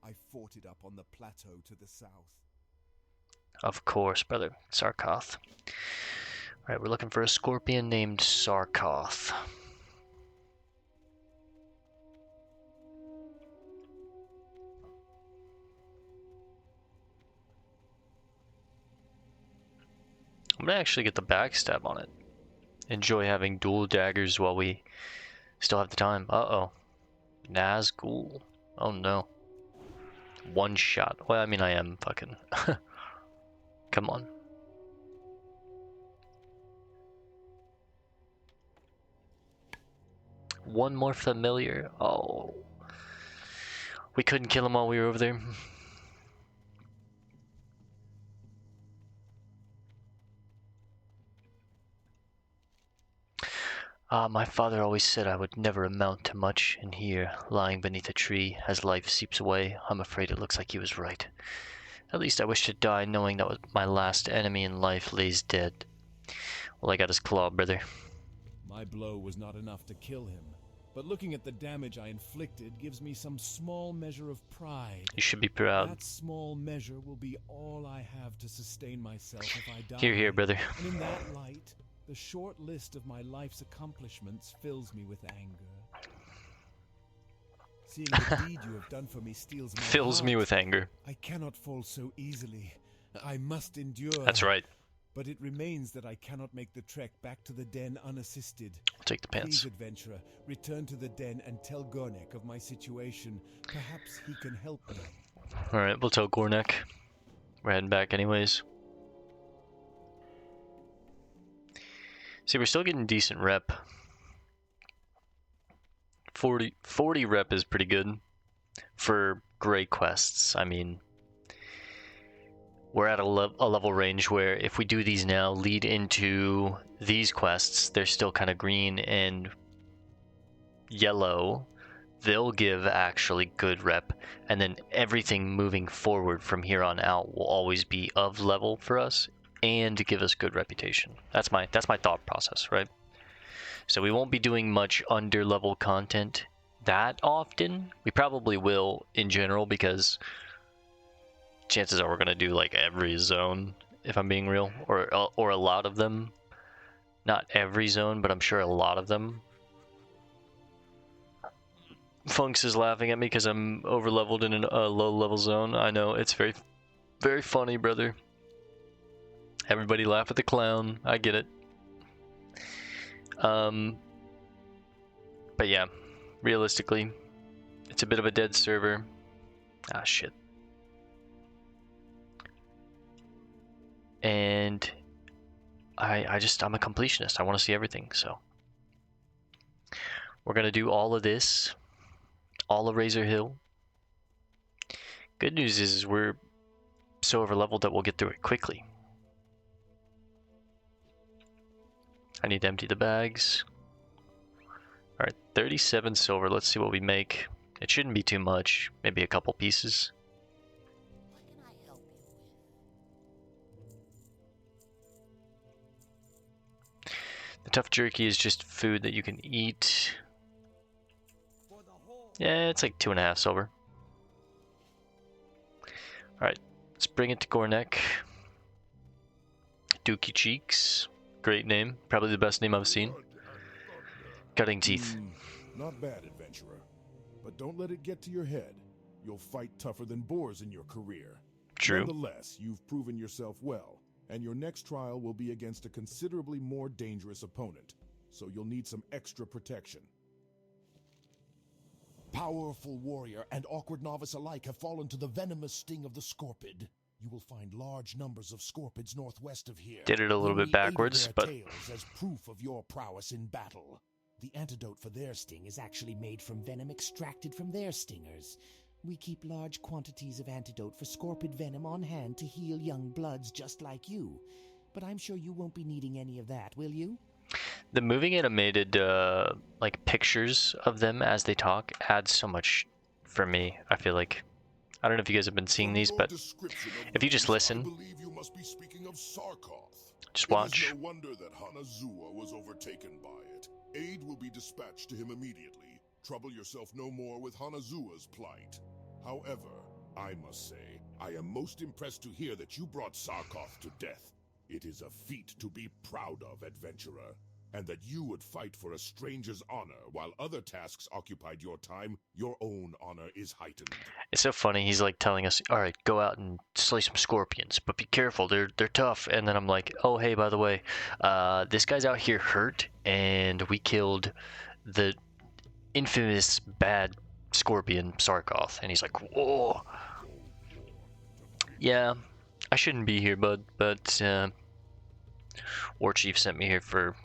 I fought it up on the plateau to the south. Of course, brother. Sarkoth. Alright, we're looking for a scorpion named Sarkoth. I'm gonna actually get the backstab on it. Enjoy having dual daggers while we still have the time. Uh-oh. Nazgul. Oh no. One shot. Well, I mean, I am fucking... Come on. One more familiar. Oh. We couldn't kill him while we were over there. My father always said I would never amount to much, and here, lying beneath a tree, as life seeps away, I'm afraid it looks like he was right. At least I wish to die knowing that my last enemy in life lays dead. Well, I got his claw, brother. My blow was not enough to kill him, but looking at the damage I inflicted gives me some small measure of pride. You should be proud. That small measure will be all I have to sustain myself if I die. Here, brother. And in that light, the short list of my life's accomplishments fills me with anger. Seeing the deed you have done for me steals my Fills heart. me with anger. I cannot fall so easily. I must endure. That's right. But it remains that I cannot make the trek back to the den unassisted. I'll take the pants. Please, adventurer, return to the den and tell Gornek of my situation. Perhaps he can help me. Alright, we'll tell Gornek. We're heading back anyways. See, we're still getting decent rep. 40 rep is pretty good for gray quests. I mean, we're at a level range where if we do these now lead into these quests, they're still kind of green and yellow. They'll give actually good rep, and then everything moving forward from here on out will always be of level for us and give us good reputation. That's my thought process, right? So we won't be doing much under level content that often. We probably will in general, because chances are we're gonna do like every zone, if I'm being real, or a lot of them. Not every zone, but I'm sure a lot of them. Funks is laughing at me because I'm over leveled in a low level zone. I know, it's very, very funny, brother. Everybody laugh at the clown. I get it. But yeah, realistically, it's a bit of a dead server. Ah, shit. And I'm a completionist. I want to see everything, so we're gonna do all of this, all of Razorhill. Good news is we're so over leveled that we'll get through it quickly. I need to empty the bags. Alright, 37 silver. Let's see what we make. It shouldn't be too much. Maybe a couple pieces. What can I help you with? The tough jerky is just food that you can eat. Yeah, it's like 2.5 silver. Alright, let's bring it to Gornek. Dookie Cheeks. Great name. Probably the best name I've seen. Cutting teeth. Not bad, adventurer. But don't let it get to your head. You'll fight tougher than boars in your career. True. Nonetheless, you've proven yourself well, and your next trial will be against a considerably more dangerous opponent. so you'll need some extra protection. Powerful warrior and awkward novice alike have fallen to the venomous sting of the scorpid. You will find large numbers of scorpids northwest of here. Did it a little Bring bit me 8 of backwards, their but tails as proof of your prowess in battle. The antidote for their sting is actually made from venom extracted from their stingers. We keep large quantities of antidote for scorpid venom on hand to heal young bloods just like you. But I'm sure you won't be needing any of that, will you? the moving animated like pictures of them as they talk adds so much for me. I feel like, I don't know if you guys have been seeing these, but if you just listen, I believe you must be speaking of Sarkoth. just watch. It is no wonder that Hanazuwa was overtaken by it. Aid will be dispatched to him immediately. Trouble yourself no more with Hanazua's plight. However, I must say, I am most impressed to hear that you brought Sarkoth to death. It is a feat to be proud of, adventurer. And that you would fight for a stranger's honor while other tasks occupied your time, your own honor is heightened. It's so funny. He's like telling us, "All right, go out and slay some scorpions, but be careful. They're tough." And then I'm like, "Oh, hey, by the way, this guy's out here hurt, and we killed the infamous bad scorpion Sarkoth." And he's like, "Whoa, yeah, I shouldn't be here, bud, but Warchief sent me here for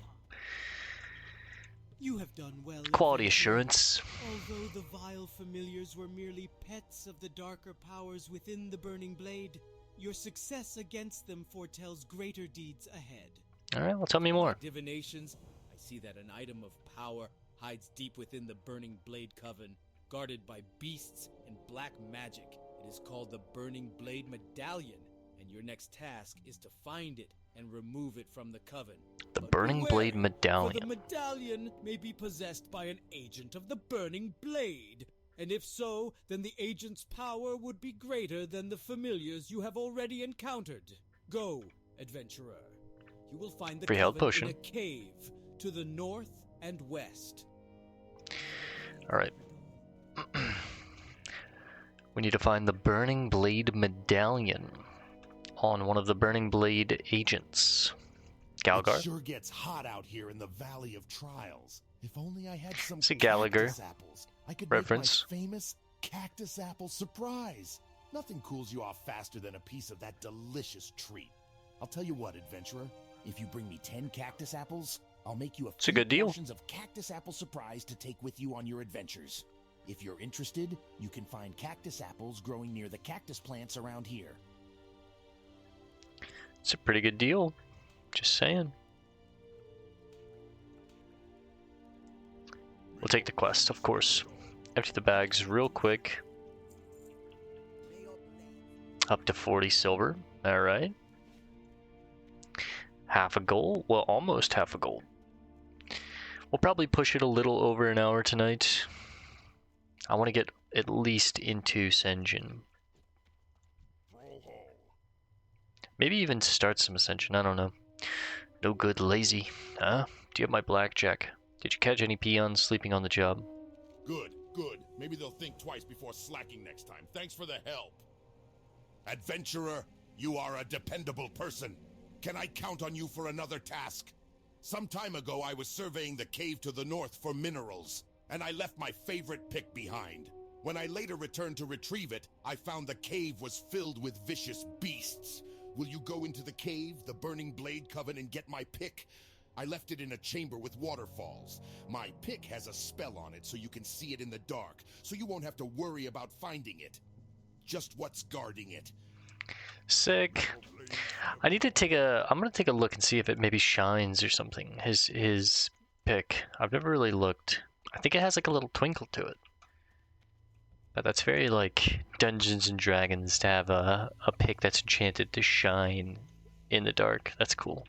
You have done well. quality adventurer. assurance." Although the vile familiars were merely pets of the darker powers within the Burning Blade, your success against them foretells greater deeds ahead. All right, well, tell me more. Divinations, I see that an item of power hides deep within the Burning Blade Coven, guarded by beasts and black magic. It is called the Burning Blade Medallion, and your next task is to find it and remove it from the Coven. The But Burning beware, Blade For the Medallion. medallion may be possessed by an agent of the Burning Blade. And if so, then the agent's power would be greater than the familiars you have already encountered. Go, adventurer. You will find the Free health Coven potion. in a cave to the north and west. All right. We need to find the Burning Blade Medallion on one of the Burning Blade agents. It Galgar? sure gets hot out here in the Valley of Trials. If only I had some It's a Gallagher cactus apples, I could reference. make my famous cactus apple surprise. Nothing cools you off faster than a piece of that delicious treat. I'll tell you what, adventurer. If you bring me 10 cactus apples, I'll make you a It's a few good deal. portions of cactus apple surprise to take with you on your adventures. If you're interested, you can find cactus apples growing near the cactus plants around here. It's a pretty good deal. Just saying. We'll take the quest, of course. Empty the bags real quick. Up to 40 silver. Alright. Half a gold. Well, almost half a gold. We'll probably push it a little over an hour tonight. I want to get at least into Sen'jin. Maybe even start some Ascension, I don't know. No good, lazy. Huh? Do you have my blackjack? Did you catch any peons sleeping on the job? Good, good. Maybe they'll think twice before slacking next time. Thanks for the help. Adventurer, you are a dependable person. Can I count on you for another task? Some time ago, I was surveying the cave to the north for minerals, and I left my favorite pick behind. When I later returned to retrieve it, I found the cave was filled with vicious beasts. Will you go into the cave, the Burning Blade Coven, and get my pick? I left it in a chamber with waterfalls. My pick has a spell on it so you can see it in the dark, so you won't have to worry about finding it. Just what's guarding it. Sick. I need to take a... I'm gonna take a look and see if it maybe shines or something. His pick. I've never really looked. I think it has like a little twinkle to it. But that's very like Dungeons and Dragons to have a pick that's enchanted to shine in the dark. That's cool.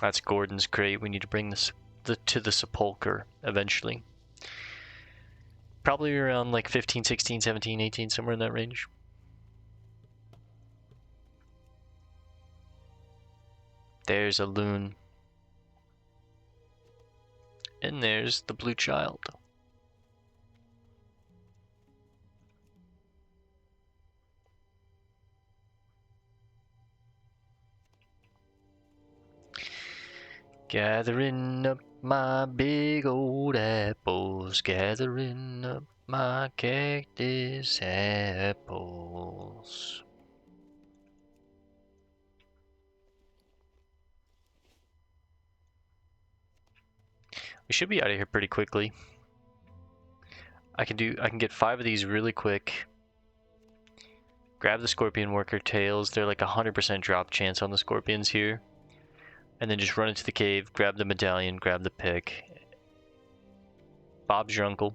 That's Gordon's crate. We need to bring this to the sepulcher eventually. Probably around like 15, 16, 17, 18, somewhere in that range. There's a loon. And there's the blue child. Gathering up my big old apples, gathering up my cactus apples. We should be out of here pretty quickly. I can get 5 of these really quick. Grab the scorpion worker tails. They're like 100% drop chance on the scorpions here. And then just run into the cave, grab the medallion, grab the pick. Bob's your uncle.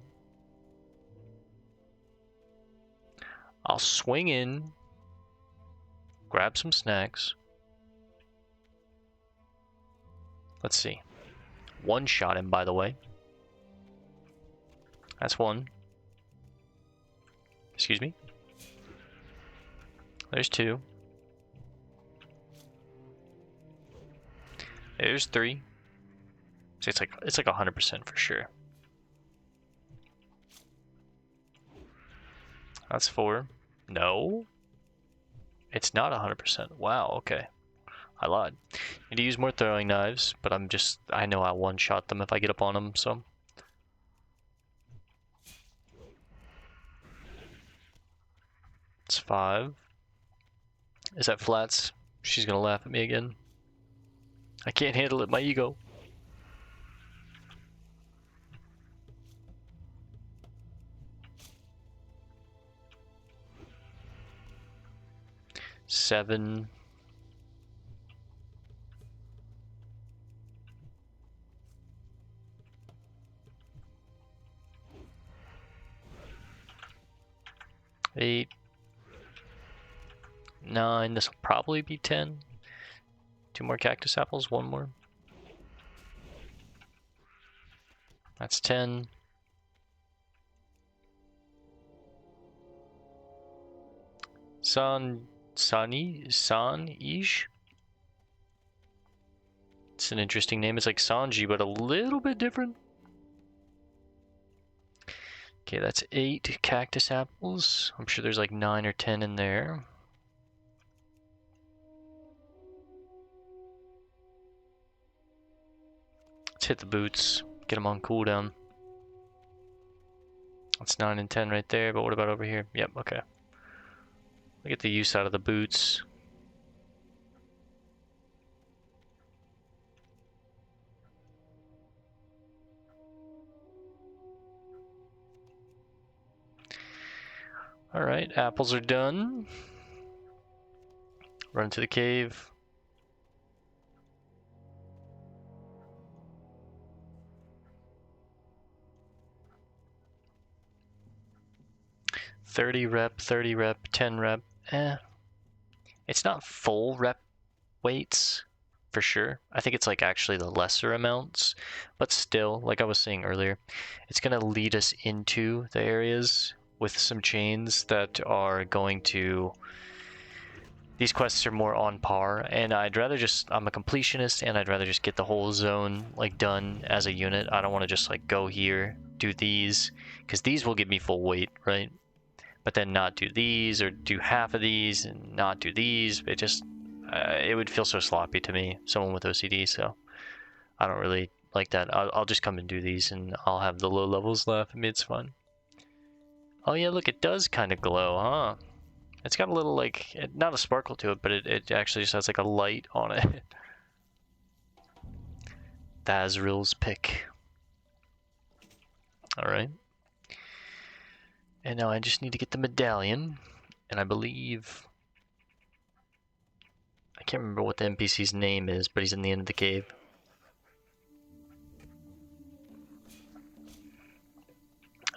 I'll swing in, grab some snacks. Let's see. One shot him, by the way. That's one. Excuse me. There's 2. There's 3. So it's like 100% for sure. That's 4. No. It's not 100%. Wow, okay. I lied. Need to use more throwing knives, but I know I one-shot them if I get up on them, so. It's 5. Is that flats? She's gonna laugh at me again. I can't handle it, my ego. Seven. Eight. 9. This will probably be 10. 2 more cactus apples, 1 more. That's 10. San-ish? It's an interesting name. It's like Sanji, but a little bit different. Okay, that's 8 cactus apples. I'm sure there's like 9 or 10 in there. Let's hit the boots. Get them on cooldown. That's 9 and 10 right there, but what about over here? Yep, okay. We'll get the use out of the boots. Alright, apples are done. Run to the cave. $30 rep, 30 rep, 10 rep. It's not full rep weights for sure. I think it's like actually the lesser amounts, but still, like I was saying earlier, it's gonna lead us into the areas with some chains that are going to. These quests are more on par, and I'm a completionist, and I'd rather just get the whole zone like done as a unit. I don't want to just like go here, do these, because these will give me full weight, right? But then not do these, or do half of these and not do these. It just, it would feel so sloppy to me, someone with OCD, so I don't really like that. I'll just come and do these, and I'll have the low levels laugh at me, it's fun. Oh yeah, look, it does kind of glow, huh? It's got a little, like, not a sparkle to it, but it actually just has like a light on it. Thazril's pick. Alright. And now I just need to get the medallion, and I believe, I can't remember what the NPC's name is, but he's in the end of the cave.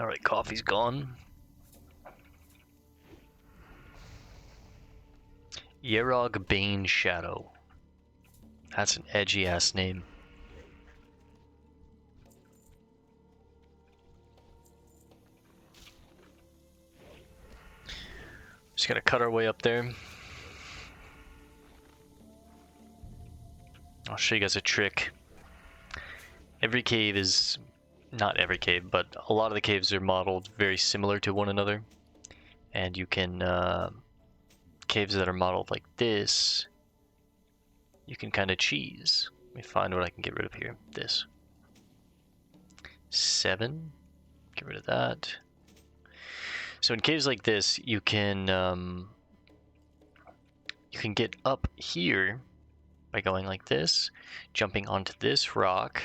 Alright, coffee's gone. Yerog Bane Shadow. That's an edgy ass name. Just gonna cut our way up there. I'll show you guys a trick. Every cave is, not every cave, but a lot of the caves are modeled very similar to one another. And you can, caves that are modeled like this, you can kind of cheese. Let me find what I can get rid of here. This. 7. Get rid of that. So in caves like this, you can get up here by going like this, jumping onto this rock.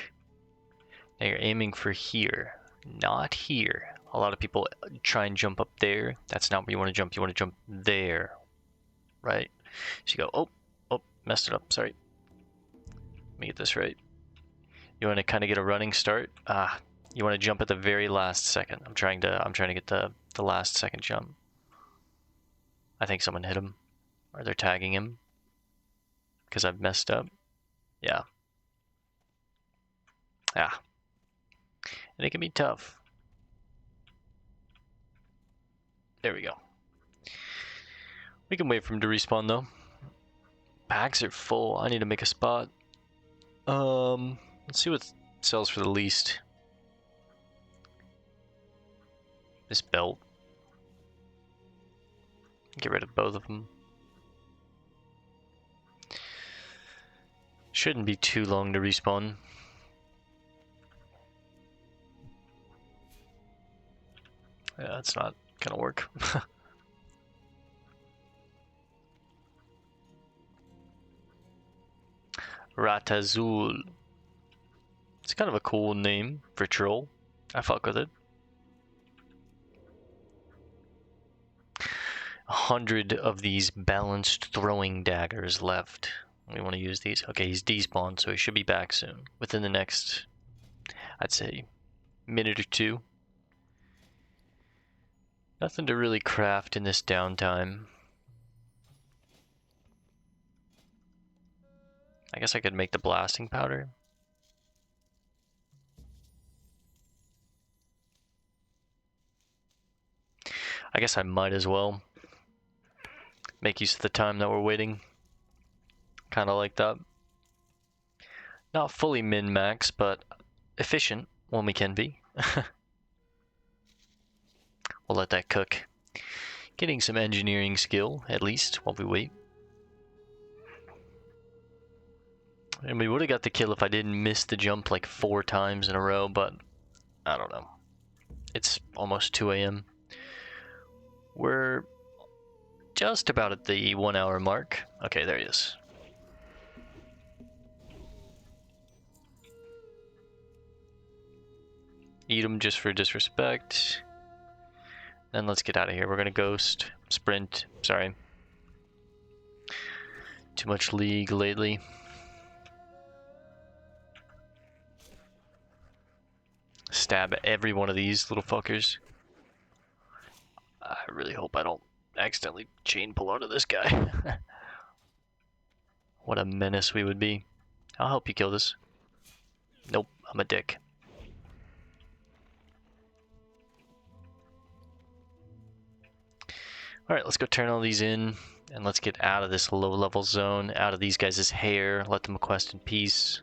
Now you're aiming for here, not here. A lot of people try and jump up there. That's not where you want to jump. You want to jump there, right? So you go, oh, messed it up. Sorry. Let me get this right. You want to kind of get a running start. You want to jump at the very last second. I'm trying to get the last second jump. I think someone hit him, or they're tagging him because I've messed up. Yeah. And it can be tough. There we go. We can wait for him to respawn though. Packs are full. I need to make a spot. Let's see what sells for the least. This belt. Get rid of both of them. Shouldn't be too long to respawn. Yeah, that's not gonna work. Ratazul. It's kind of a cool name for troll. I fuck with it. 100 of these balanced throwing daggers left. We want to use these. Okay, he's despawned, so he should be back soon. Within the next, I'd say, minute or two. Nothing to really craft in this downtime. I guess I could make the blasting powder. I guess I might as well make use of the time that we're waiting. Kind of like that. Not fully min-max, but efficient when we can be. We'll let that cook. Getting some engineering skill, at least, while we wait. And we would have got the kill if I didn't miss the jump like 4 times in a row, but I don't know. It's almost 2 a.m. We're just about at the 1 hour mark. Okay, there he is. Eat him just for disrespect. Then let's get out of here. We're gonna ghost, sprint, sorry. Too much League lately. Stab every one of these little fuckers. I really hope I don't accidentally chain pull out of this guy. What a menace we would be. I'll help you kill this. Nope, I'm a dick. Alright, let's go turn all these in, and let's get out of this low-level zone, out of these guys' hair, let them quest in peace.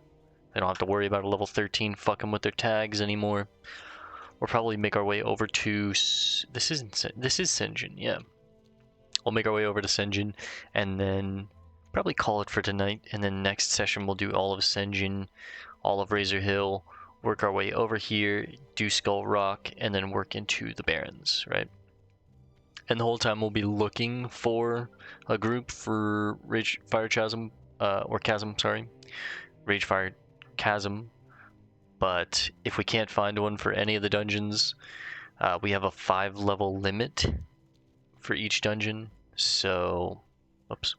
They don't have to worry about a level 13 fucking with their tags anymore. We'll probably make our way over to... This is Sen'jin, yeah. We'll make our way over to Sen'jin, and then probably call it for tonight, and then next session we'll do all of Sen'jin, all of Razorhill, work our way over here, do Skull Rock, and then work into the Barrens, right? And the whole time we'll be looking for a group for Ragefire Chasm, or Chasm, sorry. Ragefire Chasm. But if we can't find one for any of the dungeons, we have a 5-level limit for each dungeon. So, oops.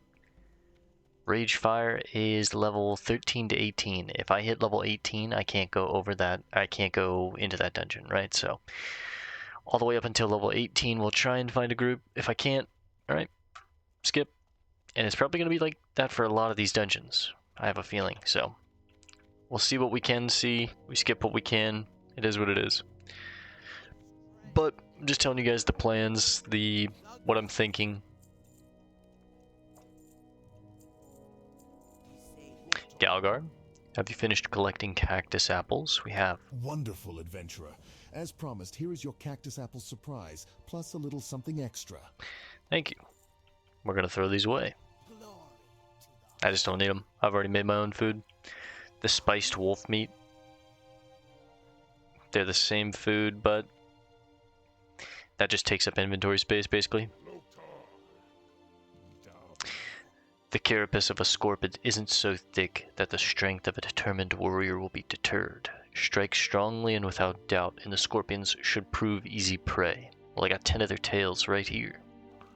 Ragefire is level 13 to 18. If I hit level 18, I can't go over that. I can't go into that dungeon, right? So, all the way up until level 18, we'll try and find a group. If I can't, alright, skip. And it's probably going to be like that for a lot of these dungeons. I have a feeling, so. We'll see what we can see. We skip what we can. It is what it is. But, I'm just telling you guys the plans, what I'm thinking. Galgar, have you finished collecting cactus apples? We have. Wonderful, adventurer. As promised, here is your cactus apple surprise, plus a little something extra. Thank you. We're gonna throw these away. I just don't need them. I've already made my own food. The spiced wolf meat. They're the same food, but that just takes up inventory space, basically. The carapace of a scorpion isn't so thick that the strength of a determined warrior will be deterred. Strike strongly and without doubt, and the scorpions should prove easy prey. Well, I got 10 of their tails right here.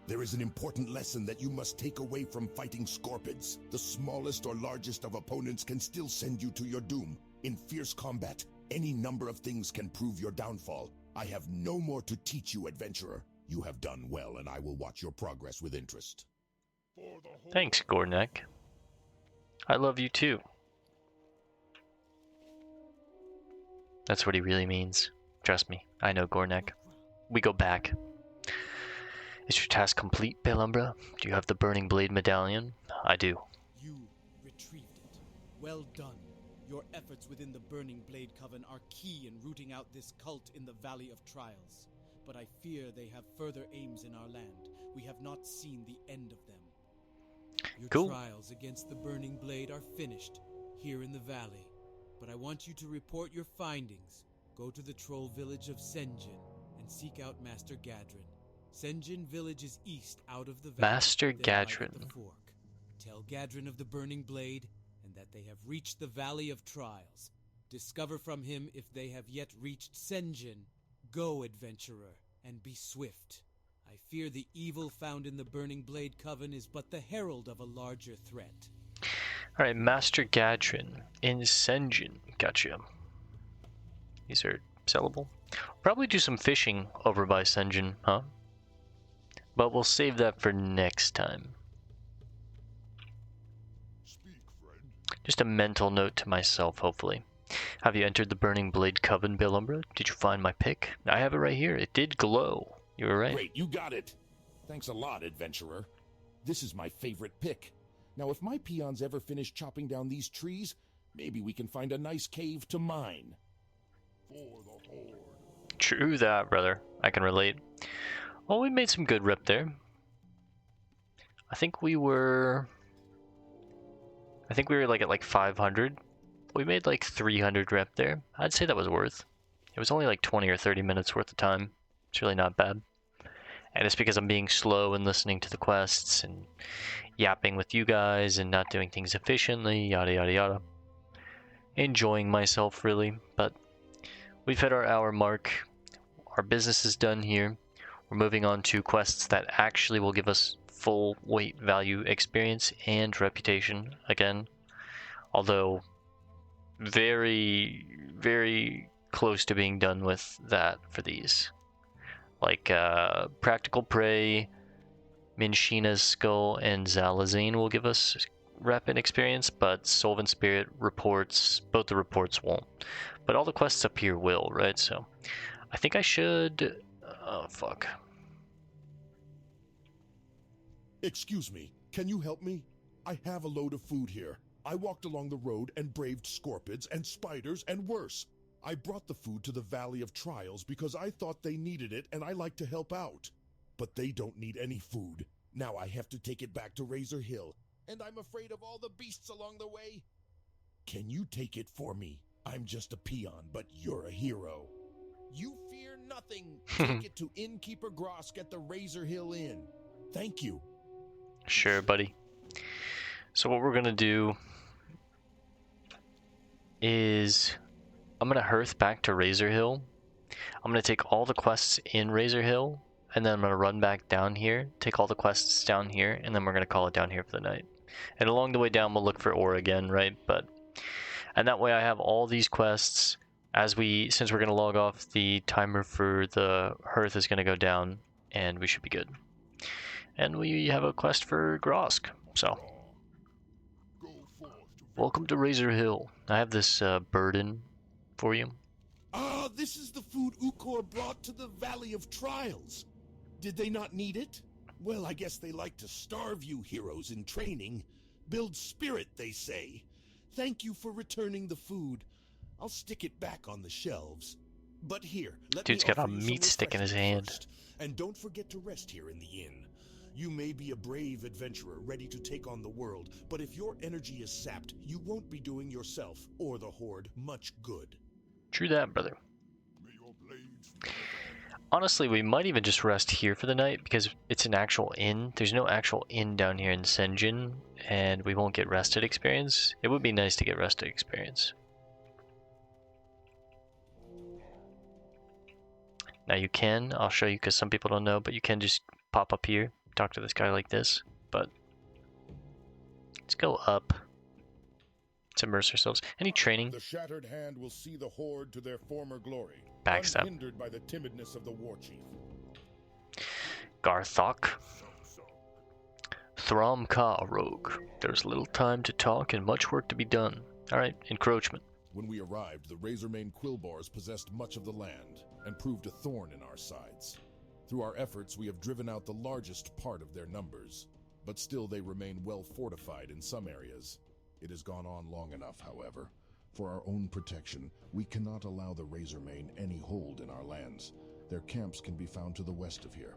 There is an important lesson that you must take away from fighting scorpions. The smallest or largest of opponents can still send you to your doom. In fierce combat, any number of things can prove your downfall. I have no more to teach you, adventurer. You have done well, and I will watch your progress with interest. Thanks, Gornek. I love you too. That's what he really means. Trust me, I know Gornek. We go back. Is your task complete, Pelumbra? Do you have the Burning Blade Medallion? I do. You retrieved it. Well done. Your efforts within the Burning Blade Coven are key in rooting out this cult in the Valley of Trials. But I fear they have further aims in our land. We have not seen the end of them. Your Cool. trials against the Burning Blade are finished here in the valley. But I want you to report your findings. Go to the troll village of Sen'jin and seek out Master Gadrin. Sen'jin Village is east out of the valley. Master then right at Gadrin. the fork. Tell Gadrin of the Burning Blade and that they have reached the Valley of Trials. Discover from him if they have yet reached Sen'jin. Go, adventurer, and be swift. I fear the evil found in the Burning Blade Coven is but the herald of a larger threat. Alright, Master Gadrin in Sen'jin. Gotcha. These are sellable. Probably do some fishing over by Sen'jin, huh? But we'll save that for next time. Just a mental note to myself, hopefully. Have you entered the Burning Blade Coven, Pelumbra? Did you find my pick? I have it right here. It did glow. You were right. Great, you got it. Thanks a lot, adventurer. This is my favorite pick. Now, if my peons ever finish chopping down these trees, maybe we can find a nice cave to mine. For the horde. True that, brother. I can relate. Well, we made some good rep there. I think we were like at 500. We made like 300 rep there. I'd say that was worth. It was only like 20 or 30 minutes worth of time. It's really not bad. And it's because I'm being slow and listening to the quests and yapping with you guys and not doing things efficiently, yada yada yada. Enjoying myself, really. But we've hit our hour mark. Our business is done here. We're moving on to quests that actually will give us full weight value experience and reputation again. Although very, very close to being done with that for these. Like Practical Prey, Minshina's Skull, and Zalazine will give us rep and experience, but Solvent Spirit reports, both the reports won't. But all the quests up here will, right? So I think I should... Oh, fuck. Excuse me, can you help me? I have a load of food here. I walked along the road and braved scorpids and spiders and worse. I brought the food to the Valley of Trials because I thought they needed it and I like to help out. But they don't need any food. Now I have to take it back to Razorhill, and I'm afraid of all the beasts along the way. Can you take it for me? I'm just a peon, but you're a hero. You fear nothing. Take it to Innkeeper Grosk at the Razorhill Inn. Thank you. Sure, buddy. So what we're gonna do is I'm gonna hearth back to Razorhill. I'm gonna take all the quests in Razorhill, and then I'm gonna run back down here, take all the quests down here, and then we're gonna call it down here for the night. And along the way down, we'll look for ore again, right? And that way I have all these quests. Since we're gonna log off, the timer for the hearth is gonna go down, and we should be good. And we have a quest for Grosk, so. Welcome to Razorhill. I have this burden for you. Ah, this is the food Ukor brought to the Valley of Trials. Did they not need it? Well, I guess they like to starve you heroes in training. Build spirit, they say. Thank you for returning the food. I'll stick it back on the shelves. But here, let Dude's me got a offer you some meat stick in his refreshment hand. first. And don't forget to rest here in the inn. You may be a brave adventurer ready to take on the world, but if your energy is sapped, you won't be doing yourself or the Horde much good. True that, brother. May your blades Honestly, we might even just rest here for the night because it's an actual inn. There's no actual inn down here in Sen'jin, and we won't get rested experience. It would be nice to get rested experience. Now you can, I'll show you because some people don't know, but you can just pop up here, talk to this guy like this, but let's go up. Let's immerse ourselves. Any training? The Shattered Hand will see the Horde to their former glory, Backstab. unhindered by the timidness of the Warchief. Garthok. Thrall, a rogue. There's little time to talk and much work to be done. Alright, encroachment. When we arrived, the Razormane Quillbars possessed much of the land and proved a thorn in our sides. Through our efforts, we have driven out the largest part of their numbers, but still they remain well fortified in some areas. It has gone on long enough, however. For our own protection, we cannot allow the Razormane any hold in our lands. Their camps can be found to the west of here.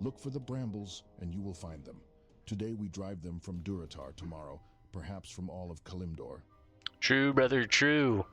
Look for the brambles, and you will find them. Today we drive them from Durotar, tomorrow, perhaps from all of Kalimdor. True, brother, true.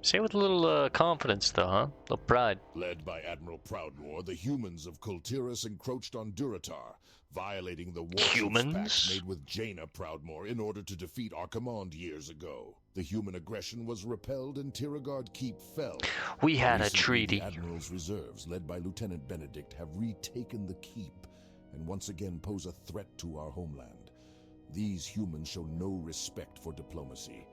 Say it with a little confidence, though, huh? A little pride. Led by Admiral Proudmoore, the humans of Kultiras encroached on Durotar, violating the Warchief's pact made with Jaina Proudmoore in order to defeat our command years ago. The human aggression was repelled and Tiragard Keep fell. We had Recently, a treaty. The Admiral's reserves, led by Lieutenant Benedict, have retaken the Keep and once again pose a threat to our homeland. These humans show no respect for diplomacy.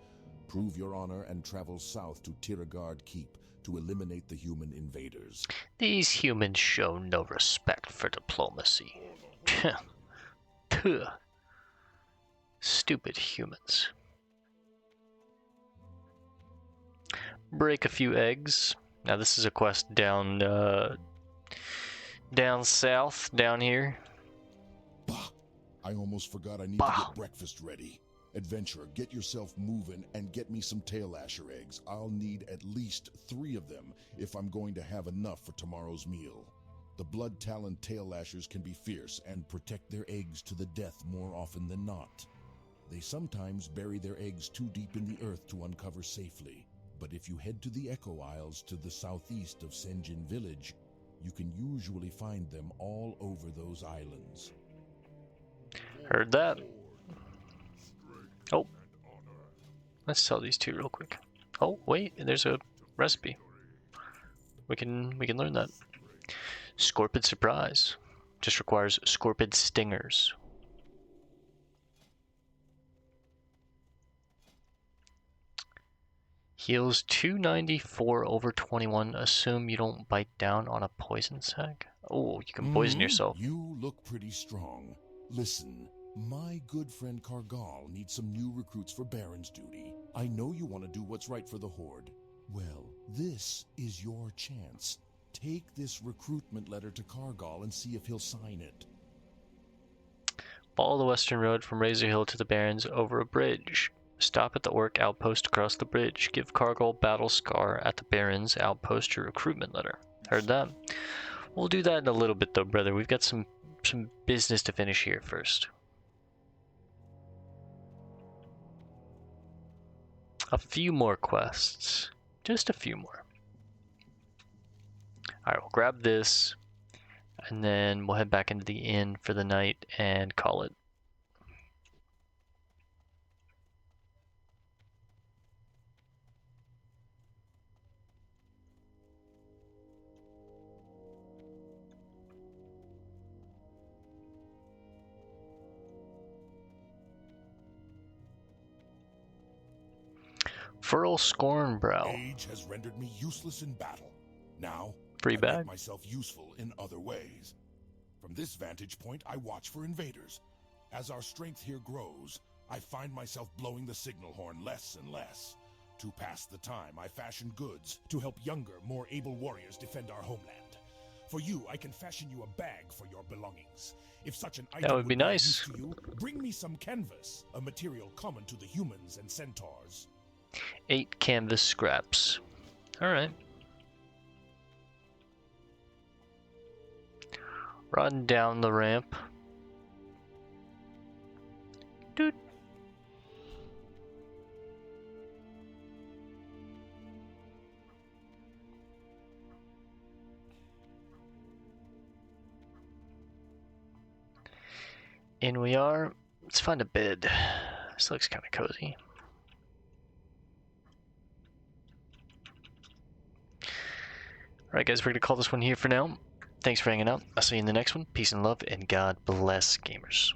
Prove your honor and travel south to Tiragard Keep to eliminate the human invaders. These humans show no respect for diplomacy. Puh. Stupid humans. Break a few eggs. Now this is a quest down south, down here. Bah! I almost forgot I need to get breakfast ready. Adventurer, get yourself moving and get me some tail asher eggs. I'll need at least 3 of them if I'm going to have enough for tomorrow's meal. The blood-taloned tail lashers can be fierce and protect their eggs to the death more often than not. They sometimes bury their eggs too deep in the earth to uncover safely. But if you head to the Echo Isles to the southeast of Sen'jin Village, you can usually find them all over those islands. Heard that. Oh. Let's sell these 2 real quick. Oh, wait, there's a recipe. We can learn that. Scorpid Surprise. Just requires Scorpid Stingers. Heals 294 over 21. Assume you don't bite down on a poison sac. Oh, you can poison yourself. You look pretty strong. Listen, my good friend Kargal needs some new recruits for Baron's duty. I know you want to do what's right for the Horde. Well, this is your chance. Take this recruitment letter to Kargal and see if he'll sign it. Follow the western road from Razorhill to the Barrens over a bridge. Stop at the Orc outpost across the bridge. Give Kargal battle scar at the Barrens outpost your recruitment letter. Heard that? We'll do that in a little bit though, brother. We've got some business to finish here first. A few more quests. Just a few more. Alright, we'll grab this, and then we'll head back into the inn for the night and call it. Furl Scornbrow. Age has rendered me useless in battle. Now, Free I bag. make myself useful in other ways. From this vantage point, I watch for invaders. As our strength here grows, I find myself blowing the signal horn less and less. To pass the time, I fashion goods to help younger, more able warriors defend our homeland. For you, I can fashion you a bag for your belongings. If such an item would be of nice. use to you, bring me some canvas, a material common to the humans and centaurs. 8 canvas scraps. Alright. Run down the ramp. In we are. Let's find a bed. This looks kind of cozy. Alright guys, we're going to call this one here for now. Thanks for hanging out. I'll see you in the next one. Peace and love, and God bless, gamers.